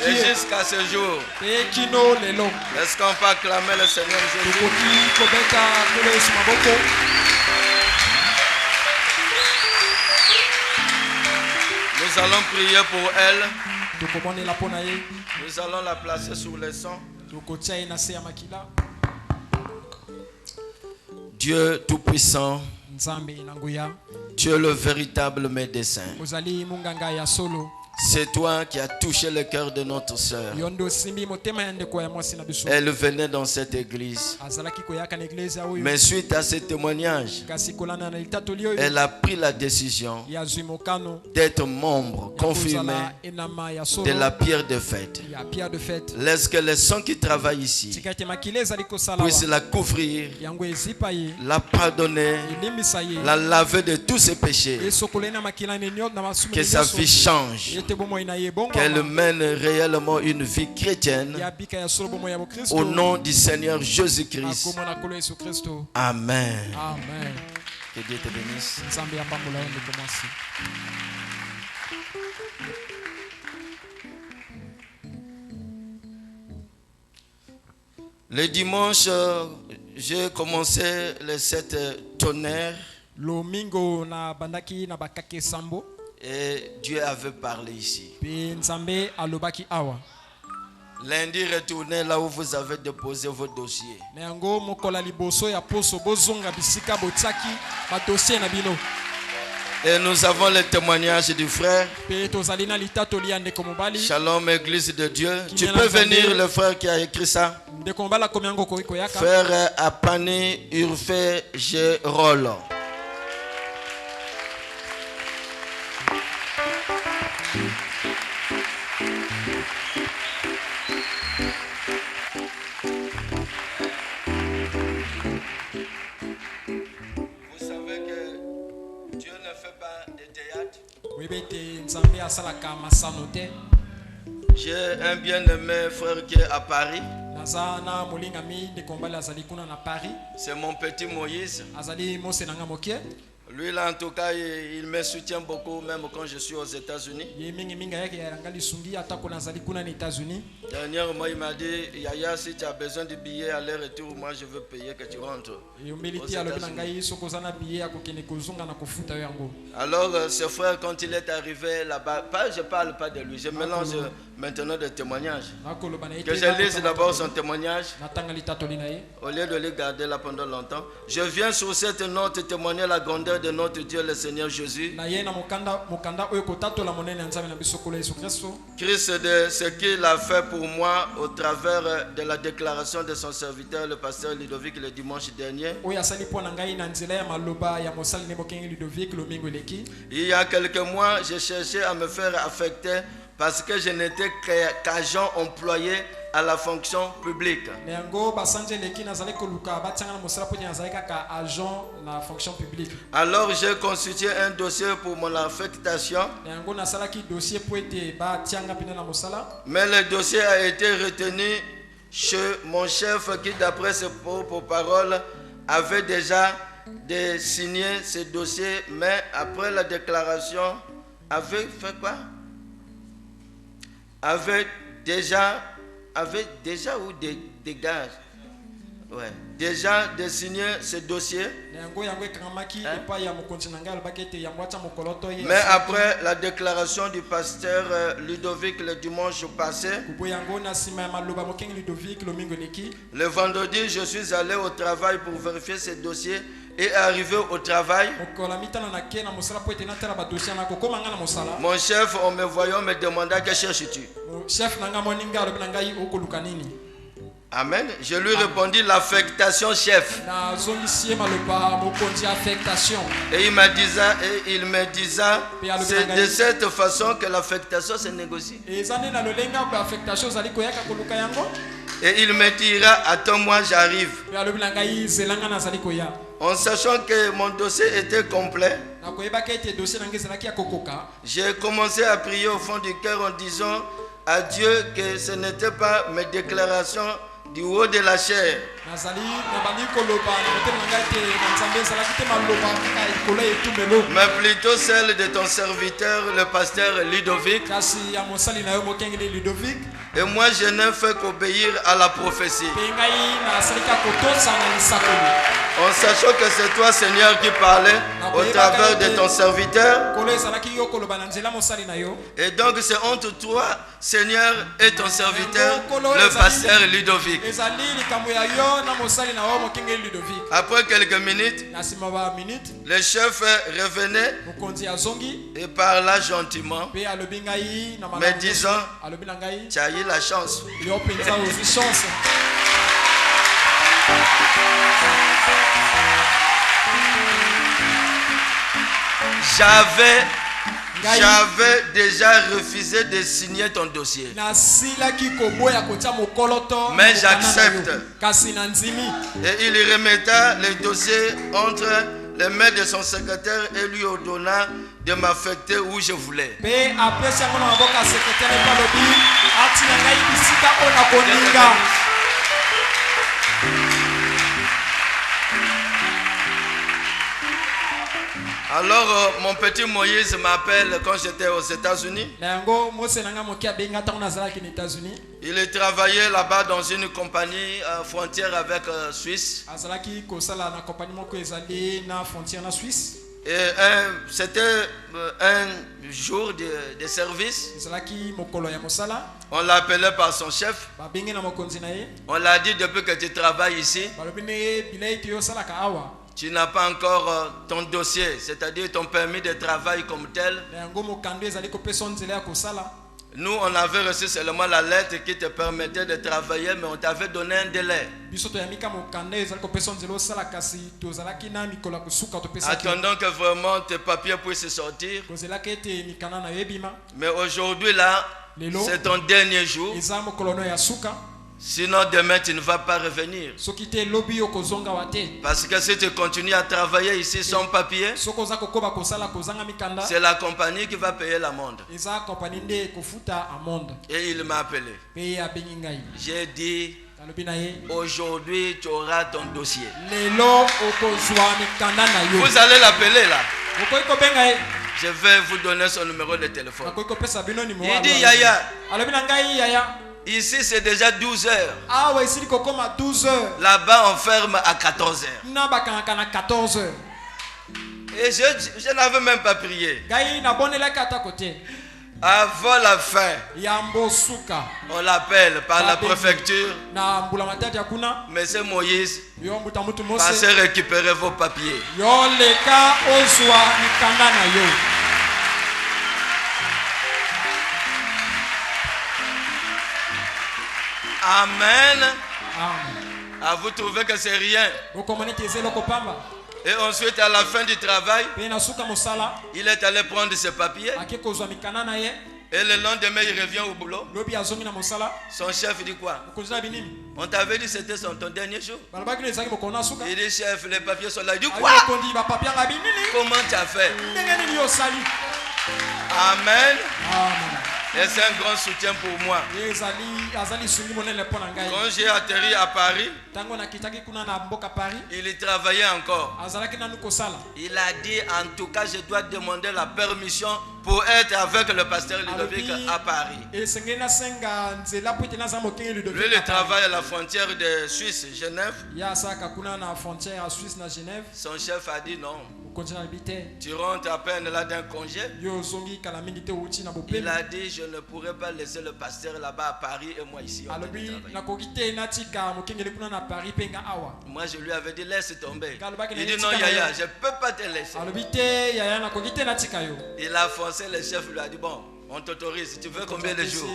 Et jusqu'à ce jour, est-ce qu'on peut acclamer le Seigneur Jésus? Nous allons prier pour elle. Nous allons la placer sur le sang. Dieu Tout-Puissant, tu es le véritable médecin. C'est toi qui as touché le cœur de notre sœur. Elle venait dans cette église. Mais suite à ce témoignage, elle a pris la décision d'être membre confirmé de la pierre de fête. Laisse que les saints qui travaillent ici puissent la couvrir, la pardonner, la laver de tous ses péchés. Que sa vie change. Qu'elle mène réellement une vie chrétienne au nom du Seigneur Jésus-Christ. Amen. Que Dieu te bénisse. Le dimanche, j'ai commencé les 7 tonnerres. Et Dieu avait parlé ici. Lundi, retournez là où vous avez déposé vos dossiers. Et nous avons le témoignage du frère. Shalom, Église de Dieu. Tu peux venir, le frère qui a écrit ça. Frère Apani Urfe Gérol. J'ai un bien-aimé frère qui est à Paris. C'est mon petit Moïse. Lui là en tout cas il me soutient beaucoup même quand je suis aux États-Unis. Dernièrement il m'a dit Yaya, si tu as besoin de billets aller-retour, moi je veux payer que tu rentres. Alors ce frère quand il est arrivé là-bas, je parle pas de lui, je mélange maintenant des témoignages. Que je lise d'abord son témoignage au lieu de le garder là pendant longtemps. Je viens sur cette note témoigner la grandeur de notre Dieu le Seigneur Jésus. Christ de ce qu'il a fait pour moi au travers de la déclaration de son serviteur le pasteur Ludovic le dimanche dernier. Il y a quelques mois, j'ai cherché à me faire affecter parce que je n'étais qu'agent employé à la fonction publique. Alors j'ai constitué un dossier pour mon affectation. Mais le dossier a été retenu chez mon chef qui, d'après ses propres paroles, avait déjà signé ce dossier, mais après la déclaration, avait fait quoi? Avait déjà ou dégage. Ouais. Déjà de signer ce dossier. Mais après la déclaration du pasteur Ludovic le dimanche passé, le vendredi, je suis allé au travail pour vérifier ce dossier et arrivé au travail. Mon chef, en me voyant, me demanda que cherches-tu? Amen. Je lui répondis l'affectation, chef. Et il me disait, c'est de cette façon que l'affectation se négocie. Et il me dira, attends-moi, j'arrive. En sachant que mon dossier était complet, j'ai commencé à prier au fond du cœur en disant à Dieu que ce n'était pas mes déclarations du haut de la chair, mais plutôt celle de ton serviteur, le pasteur Ludovic. Et moi, je n'ai fait qu'obéir à la prophétie, en sachant que c'est toi, Seigneur, qui parlais au travers de ton serviteur. Et donc, c'est entre toi, Seigneur, et ton serviteur, le pasteur Ludovic. Après quelques minutes, le chef revenait et parla gentiment, me disant, tu as eu la chance. J'avais déjà refusé de signer ton dossier, mais j'accepte. Et il remettra le dossier entre les mains de son secrétaire et lui ordonna de m'affecter où je voulais. Alors, mon petit Moïse m'appelle quand j'étais aux États-Unis. Il travaillait là-bas dans une compagnie frontière avec Suisse. Et c'était un jour de service. On l'appelait par son chef. On l'a dit, depuis que tu travailles ici, tu n'as pas encore ton dossier, c'est-à-dire ton permis de travail comme tel. Nous, on avait reçu seulement la lettre qui te permettait de travailler, mais on t'avait donné un délai. Attendons que vraiment tes papiers puissent sortir. Mais aujourd'hui, là, c'est ton dernier jour. Sinon, demain, tu ne vas pas revenir. Parce que si tu continues à travailler ici sans papier, c'est la compagnie qui va payer l'amende. Et il m'a appelé. J'ai dit, aujourd'hui, tu auras ton dossier. Vous allez l'appeler là. Je vais vous donner son numéro de téléphone. Il dit, Yaya. Ici, c'est déjà 12 heures. Là-bas, on ferme à 14 heures. Et je n'avais même pas prié. Avant la fin, on l'appelle par la préfecture. Monsieur Moïse, passez récupérer vos papiers. Amen. Ah, vous trouvez que c'est rien. Et ensuite, à la fin du travail, il est allé prendre ses papiers. Et le lendemain, il revient au boulot. Son chef dit quoi? On t'avait dit que c'était ton dernier jour. Il dit, chef, les papiers sont là. Il dit quoi? Comment tu as fait? Amen. Et c'est un grand soutien pour moi. Quand j'ai atterri à Paris, il y travaillait encore. Il a dit, en tout cas, je dois demander la permission pour être avec le pasteur Ludovic à Paris. Lui, il travaille à la frontière de Suisse, Genève. Son chef a dit non. Tu rentres à peine là d'un congé. Il a dit, je ne pourrais pas laisser le pasteur là-bas à Paris et moi ici. Moi, je lui avais dit, laisse tomber. Il dit, non, Yaya, je ne peux pas te laisser. Il a forcé, le chef lui a dit, bon, on t'autorise, tu veux combien de jours?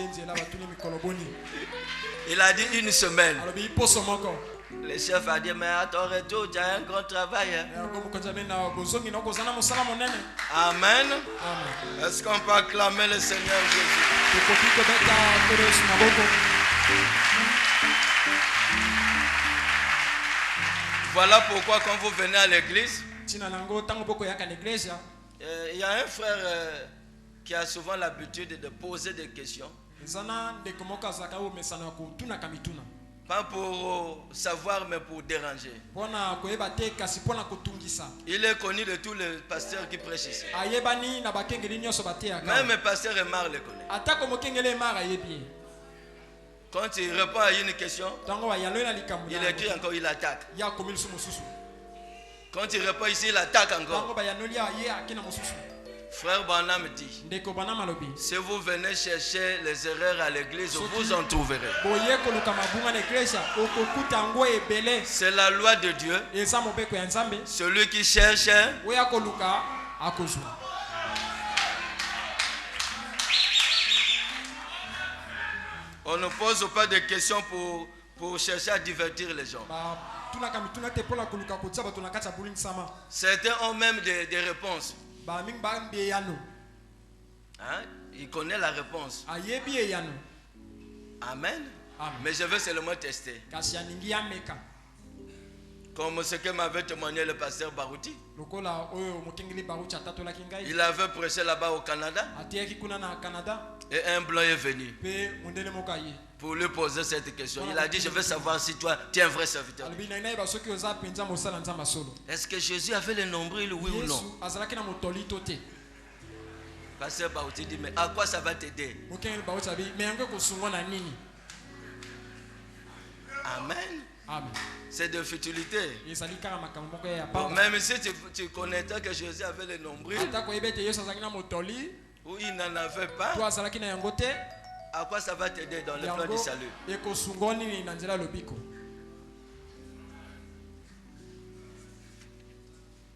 Il a dit 1 semaine. Le chef a dit, mais à ton retour, tu as un grand travail. Amen. Est-ce qu'on peut acclamer le Seigneur Jésus? Voilà pourquoi quand vous venez à l'église, il y a un frère qui a souvent l'habitude de poser des questions. Pas pour savoir, mais pour déranger. Il est connu de tous les pasteurs qui prêchent ici. Même le pasteur Emar le connaît. Quand il répond à une question, il écrit encore, il attaque. Quand il répond ici, il attaque encore. Frère Branham dit, si vous venez chercher les erreurs à l'église, vous en trouverez. C'est la loi de Dieu. Celui qui cherche, on ne pose pas de questions pour chercher à divertir les gens. Certains ont même des réponses. Hein? Il connaît la réponse. Amen. Mais je veux seulement tester. Comme ce que m'avait témoigné le pasteur Barouti. Il avait prêché là-bas au Canada. Et un blanc est venu pour lui poser cette question. Il a dit, je veux savoir si toi, tu es un vrai serviteur. Est-ce que Jésus avait le nombril, oui ou non? Pasteur Baouti dit, mais à quoi ça va t'aider? Amen. C'est de futilité. Même si tu connaissais que Jésus avait le nombril, ou il n'en avait pas, à quoi ça va t'aider dans le plan du salut?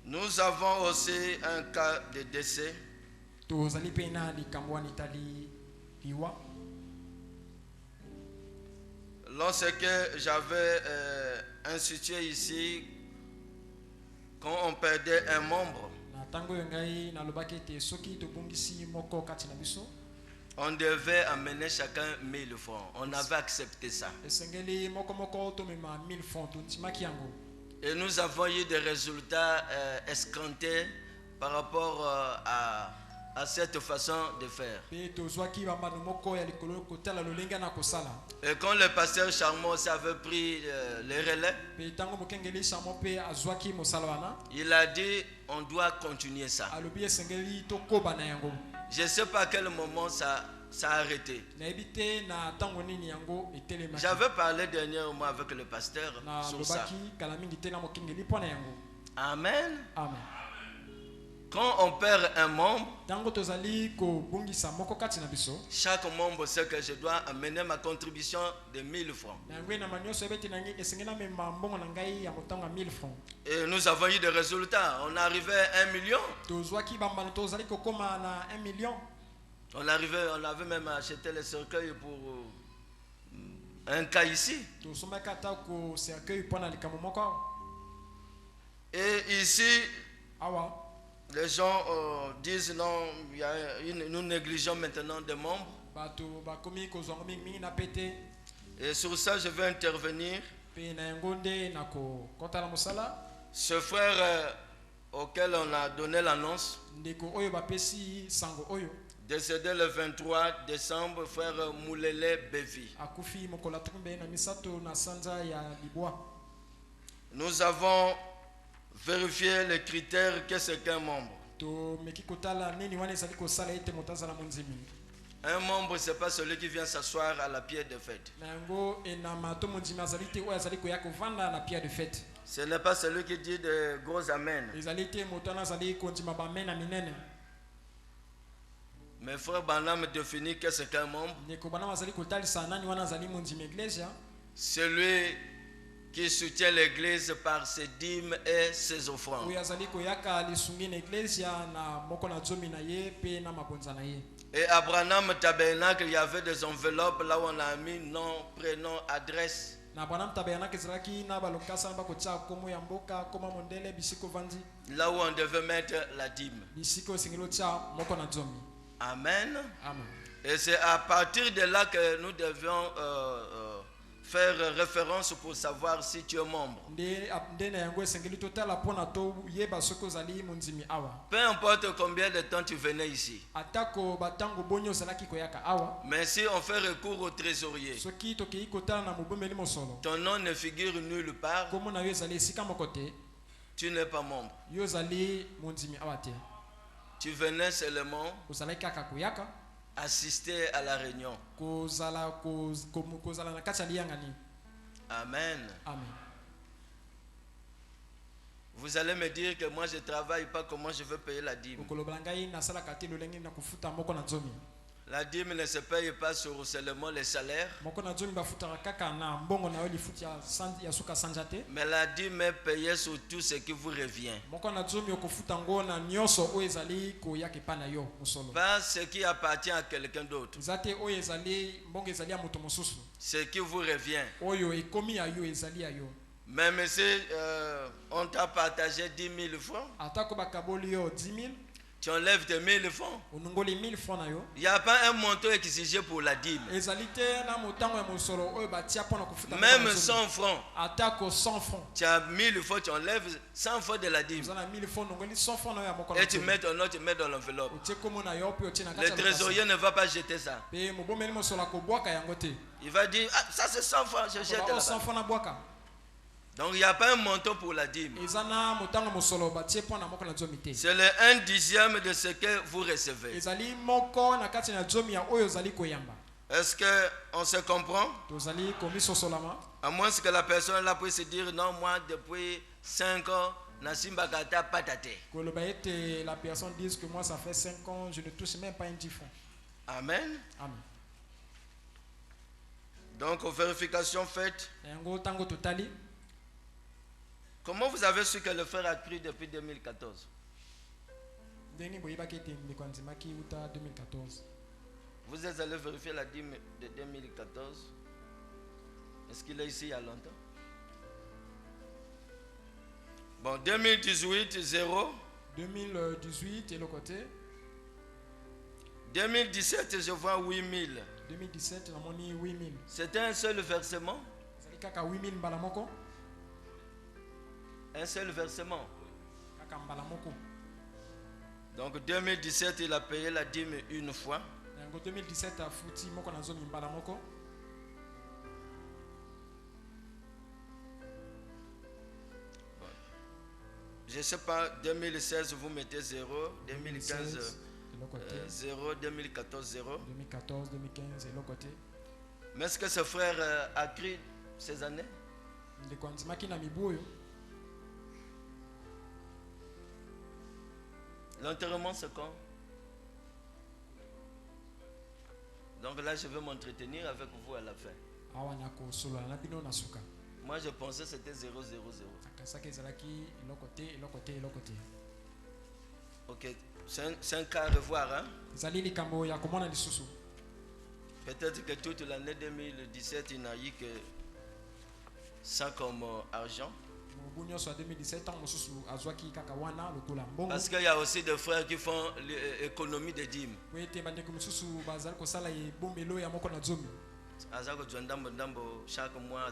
Nous avons aussi un cas de décès. Lorsque j'avais institué ici, quand on perdait un membre, on devait amener chacun 1000 francs. On avait accepté ça. Et nous avons eu des résultats escomptés par rapport à cette façon de faire. Et quand le pasteur Charmot avait pris les relais, il a dit on doit continuer ça. Je ne sais pas à quel moment ça a arrêté. J'avais parlé dernièrement avec le pasteur sur ça. Amen. Quand on perd un membre, chaque membre sait que je dois amener ma contribution de 1000 francs. Et nous avons eu des résultats. On arrivait à 1 million. On avait même acheté les cercueils pour un cas ici. Et ici, les gens disent non, nous négligeons maintenant des membres. Et sur ça, je vais intervenir. Ce frère auquel on a donné l'annonce, Décédé le 23 décembre, frère Moulele Bevi. Nous avons vérifié les critères que c'est qu'un membre. Un membre, ce n'est pas celui qui vient s'asseoir à la pierre de fête. Ce n'est pas celui qui dit de gros amen. Mais frère Branham définit que c'est qu'un membre. Celui qui soutient l'église par ses dîmes et ses offrandes. Et à Branham Tabernacle, il y avait des enveloppes là où on a mis nom, prénom, adresse. Là où on devait mettre la dîme. Amen. Amen. Et c'est à partir de là que nous devions faire référence pour savoir si tu es membre. Peu importe combien de temps tu venais ici. Mais si on fait recours au trésorier, ton nom ne figure nulle part, tu n'es pas membre. Tu venais seulement assister à la réunion. Amen. Amen. Vous allez me dire que moi je ne travaille pas, comment je veux payer la dîme? La dîme ne se paye pas sur seulement les salaires. Mais la dîme est payée sur tout ce qui vous revient. Pas ce qui appartient à quelqu'un d'autre. Ce qui vous revient. Même si on t'a partagé 10 000 francs. Tu enlèves tes 1000 francs. Il n'y a pas un montant exigé pour la dîme. Même 100 francs. Tu as 1000 francs, tu enlèves 100 francs de la dîme. Et tu mets ton nom, tu mets dans l'enveloppe. Le trésorier ne va pas jeter ça. Il va dire, ah, ça c'est 100 francs, je jette là-bas. Donc il n'y a pas un montant pour la dîme. C'est le 1/10 de ce que vous recevez. Est-ce qu'on se comprend? À moins que la personne là puisse se dire, non, moi depuis 5 ans, la personne dise que moi ça fait 5 ans, je ne touche même pas un 10 francs. Amen. Amen. Donc aux vérifications faites. Comment vous avez su que le frère a cru depuis 2014? Vous êtes allé vérifier la dîme de 2014? Est-ce qu'il est ici il y a longtemps? Bon, 2018, 0. 2018 et le côté. 2017, je vois 8000. 2017, on a mis 8000. C'était un seul versement? Un seul versement. Donc 2017 il a payé la dîme une fois. 2017 a fouti moko na zomi mbala moko. Bon. Je sais pas, 2016 vous mettez 0, 2015 0, 2014 0. 2014, 2015 et l'autre côté. Mais est-ce que ce frère a cru ces années? L'enterrement c'est quand? Donc là je vais m'entretenir avec vous à la fin. Moi je pensais que c'était 0, 0, 0. Ok, c'est un cas à revoir, hein? Peut-être que toute l'année 2017 il n'a eu que ça comme argent. Parce qu'il y a aussi des frères qui font l'économie des dîmes. Chaque mois,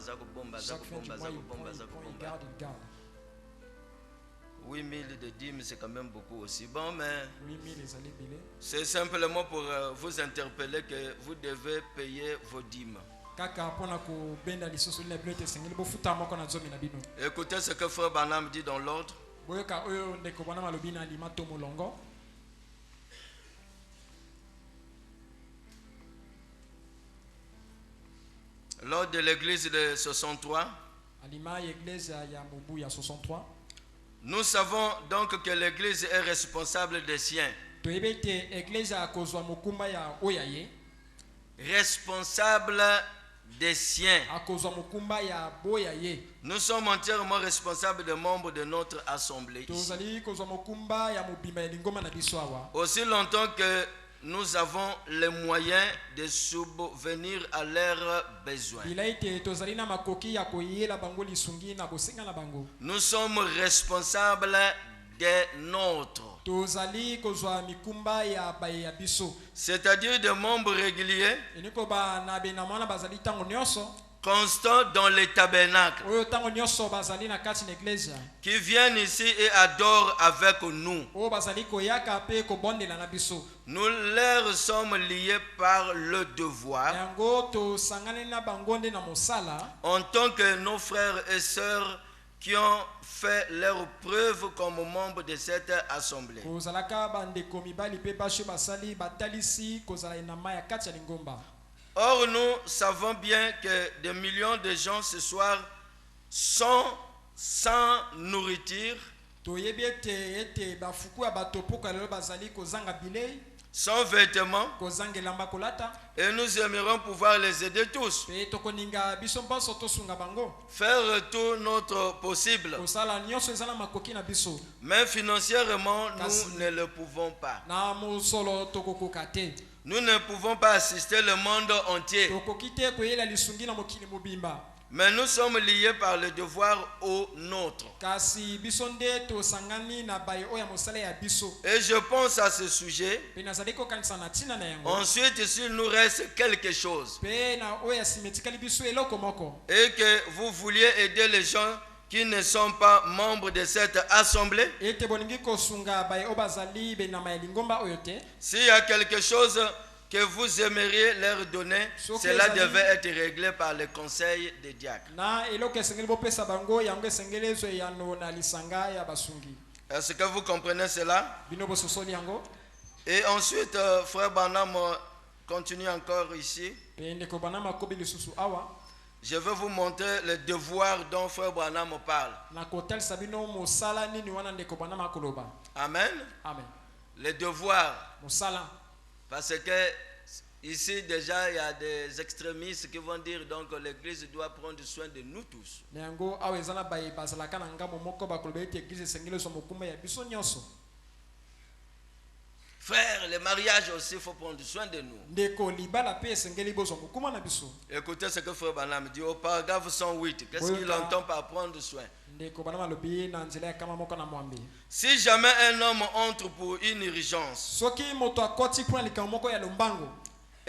8000 de dîmes, c'est quand même beaucoup aussi. Bon, mais c'est simplement pour vous interpeller que vous devez payer vos dîmes. Écoutez ce que Frère Branham dit dans l'ordre. Lors de l'église de 63, nous savons donc que l'église est responsable des siens. Responsable des siens. Nous sommes entièrement responsables des membres de notre assemblée. Aussi longtemps que nous avons les moyens de subvenir à leurs besoins. Nous sommes responsables des nôtres. C'est-à-dire des membres réguliers, constants dans les tabernacles, qui viennent ici et adorent avec nous. Nous leur sommes liés par le devoir en tant que nos frères et sœurs qui ont fait leur preuve comme membres de cette assemblée. Or, nous savons bien que des millions de gens ce soir sont sans nourriture, sans vêtements, et nous aimerons pouvoir les aider tous. Faire tout notre possible. Mais financièrement, nous ne le pouvons pas. Nous ne pouvons pas assister le monde entier. Mais nous sommes liés par le devoir au nôtre. Et je pense à ce sujet. Ensuite, s'il nous reste quelque chose et que vous vouliez aider les gens qui ne sont pas membres de cette assemblée, s'il y a quelque chose que vous aimeriez leur donner, cela devait être réglé par le conseil des diacres. Est-ce que vous comprenez cela? Et ensuite, Frère Branham continue encore ici. Je vais vous montrer le devoir dont Frère Branham parle. Amen. Le devoir. Parce que ici déjà il y a des extrémistes qui vont dire donc l'église doit prendre soin de nous tous. Frère, le mariage aussi, il faut prendre soin de nous. Écoutez ce que Frère Branham dit au paragraphe 108. Qu'est-ce qu'il entend par prendre soin? Si jamais un homme entre pour une urgence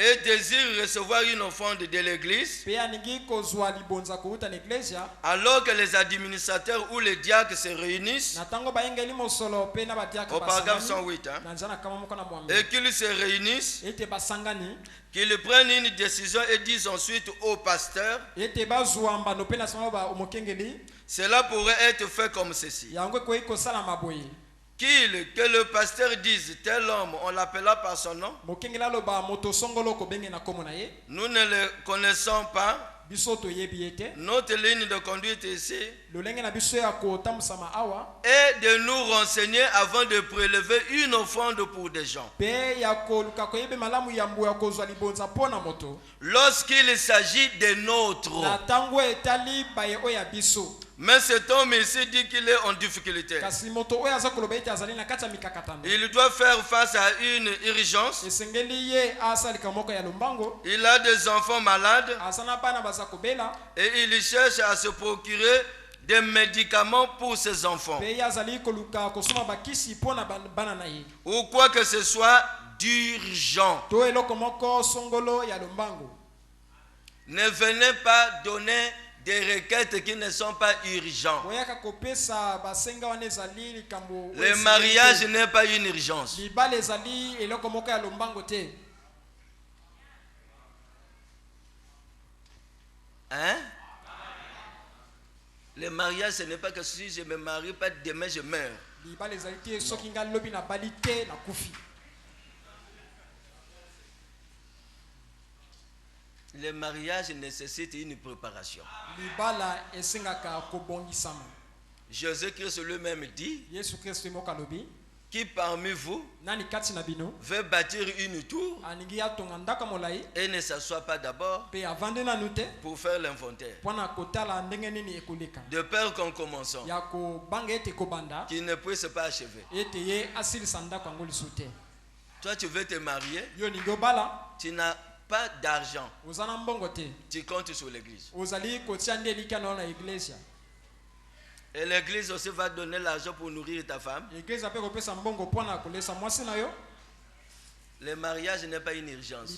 et désire recevoir une offrande de l'église, alors que les administrateurs ou les diacres se réunissent, au paragraphe 108, et qu'ils se réunissent, qu'ils prennent une décision et disent ensuite au pasteur, cela pourrait être fait comme ceci. Que le pasteur dise tel homme, on l'appellera par son nom. Nous ne le connaissons pas. Notre ligne de conduite ici est de nous renseigner avant de prélever une offrande pour des gens. Lorsqu'il s'agit de nôtres. Mais cet homme ici dit qu'il est en difficulté. Il doit faire face à une urgence. Il a des enfants malades. Et il cherche à se procurer des médicaments pour ses enfants. Ou quoi que ce soit d'urgent. Ne venez pas donner des requêtes qui ne sont pas urgentes. Le mariage n'est pas une urgence. Hein? Le mariage, ce n'est pas que si je me marie pas demain, je meurs. Le mariage nécessite une préparation. Jésus-Christ lui-même dit: qui parmi vous veut bâtir une tour et ne s'assoit pas d'abord pour faire l'inventaire, de peur qu'en commençant qu'il ne puisse pas achever. Toi, tu veux te marier, tu n'as pas d'argent, tu comptes sur l'église. Et l'église aussi va donner l'argent pour nourrir ta femme. Le mariage n'est pas une urgence.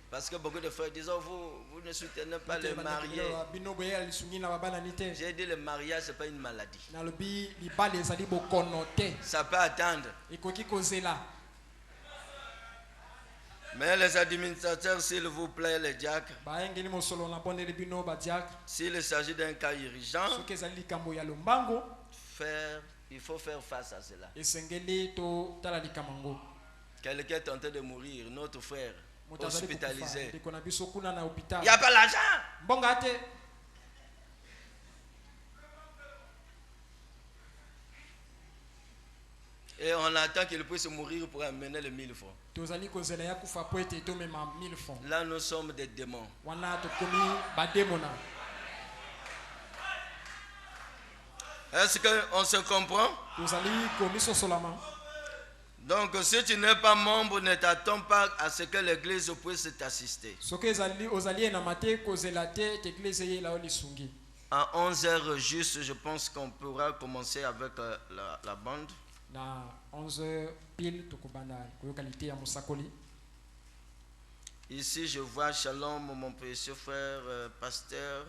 Parce que beaucoup de frères disent: oh, vous ne soutenez pas les mariés. J'ai dit: le mariage, ce n'est pas une maladie. Ça peut attendre. Mais les administrateurs, s'il vous plaît, les diacres, s'il s'agit d'un cas urgent, il faut faire face à cela. Quelqu'un est tenté de mourir, notre frère, hospitalisé. Il n'y a pas l'argent. Et on attend qu'il puisse mourir pour amener les 1000 francs. Là, nous sommes des démons. Est-ce qu'on se comprend? Donc, si tu n'es pas membre, ne t'attends pas à ce que l'église puisse t'assister. À 11h juste, je pense qu'on pourra commencer avec la bande. Ici, je vois Shalom, mon précieux frère pasteur.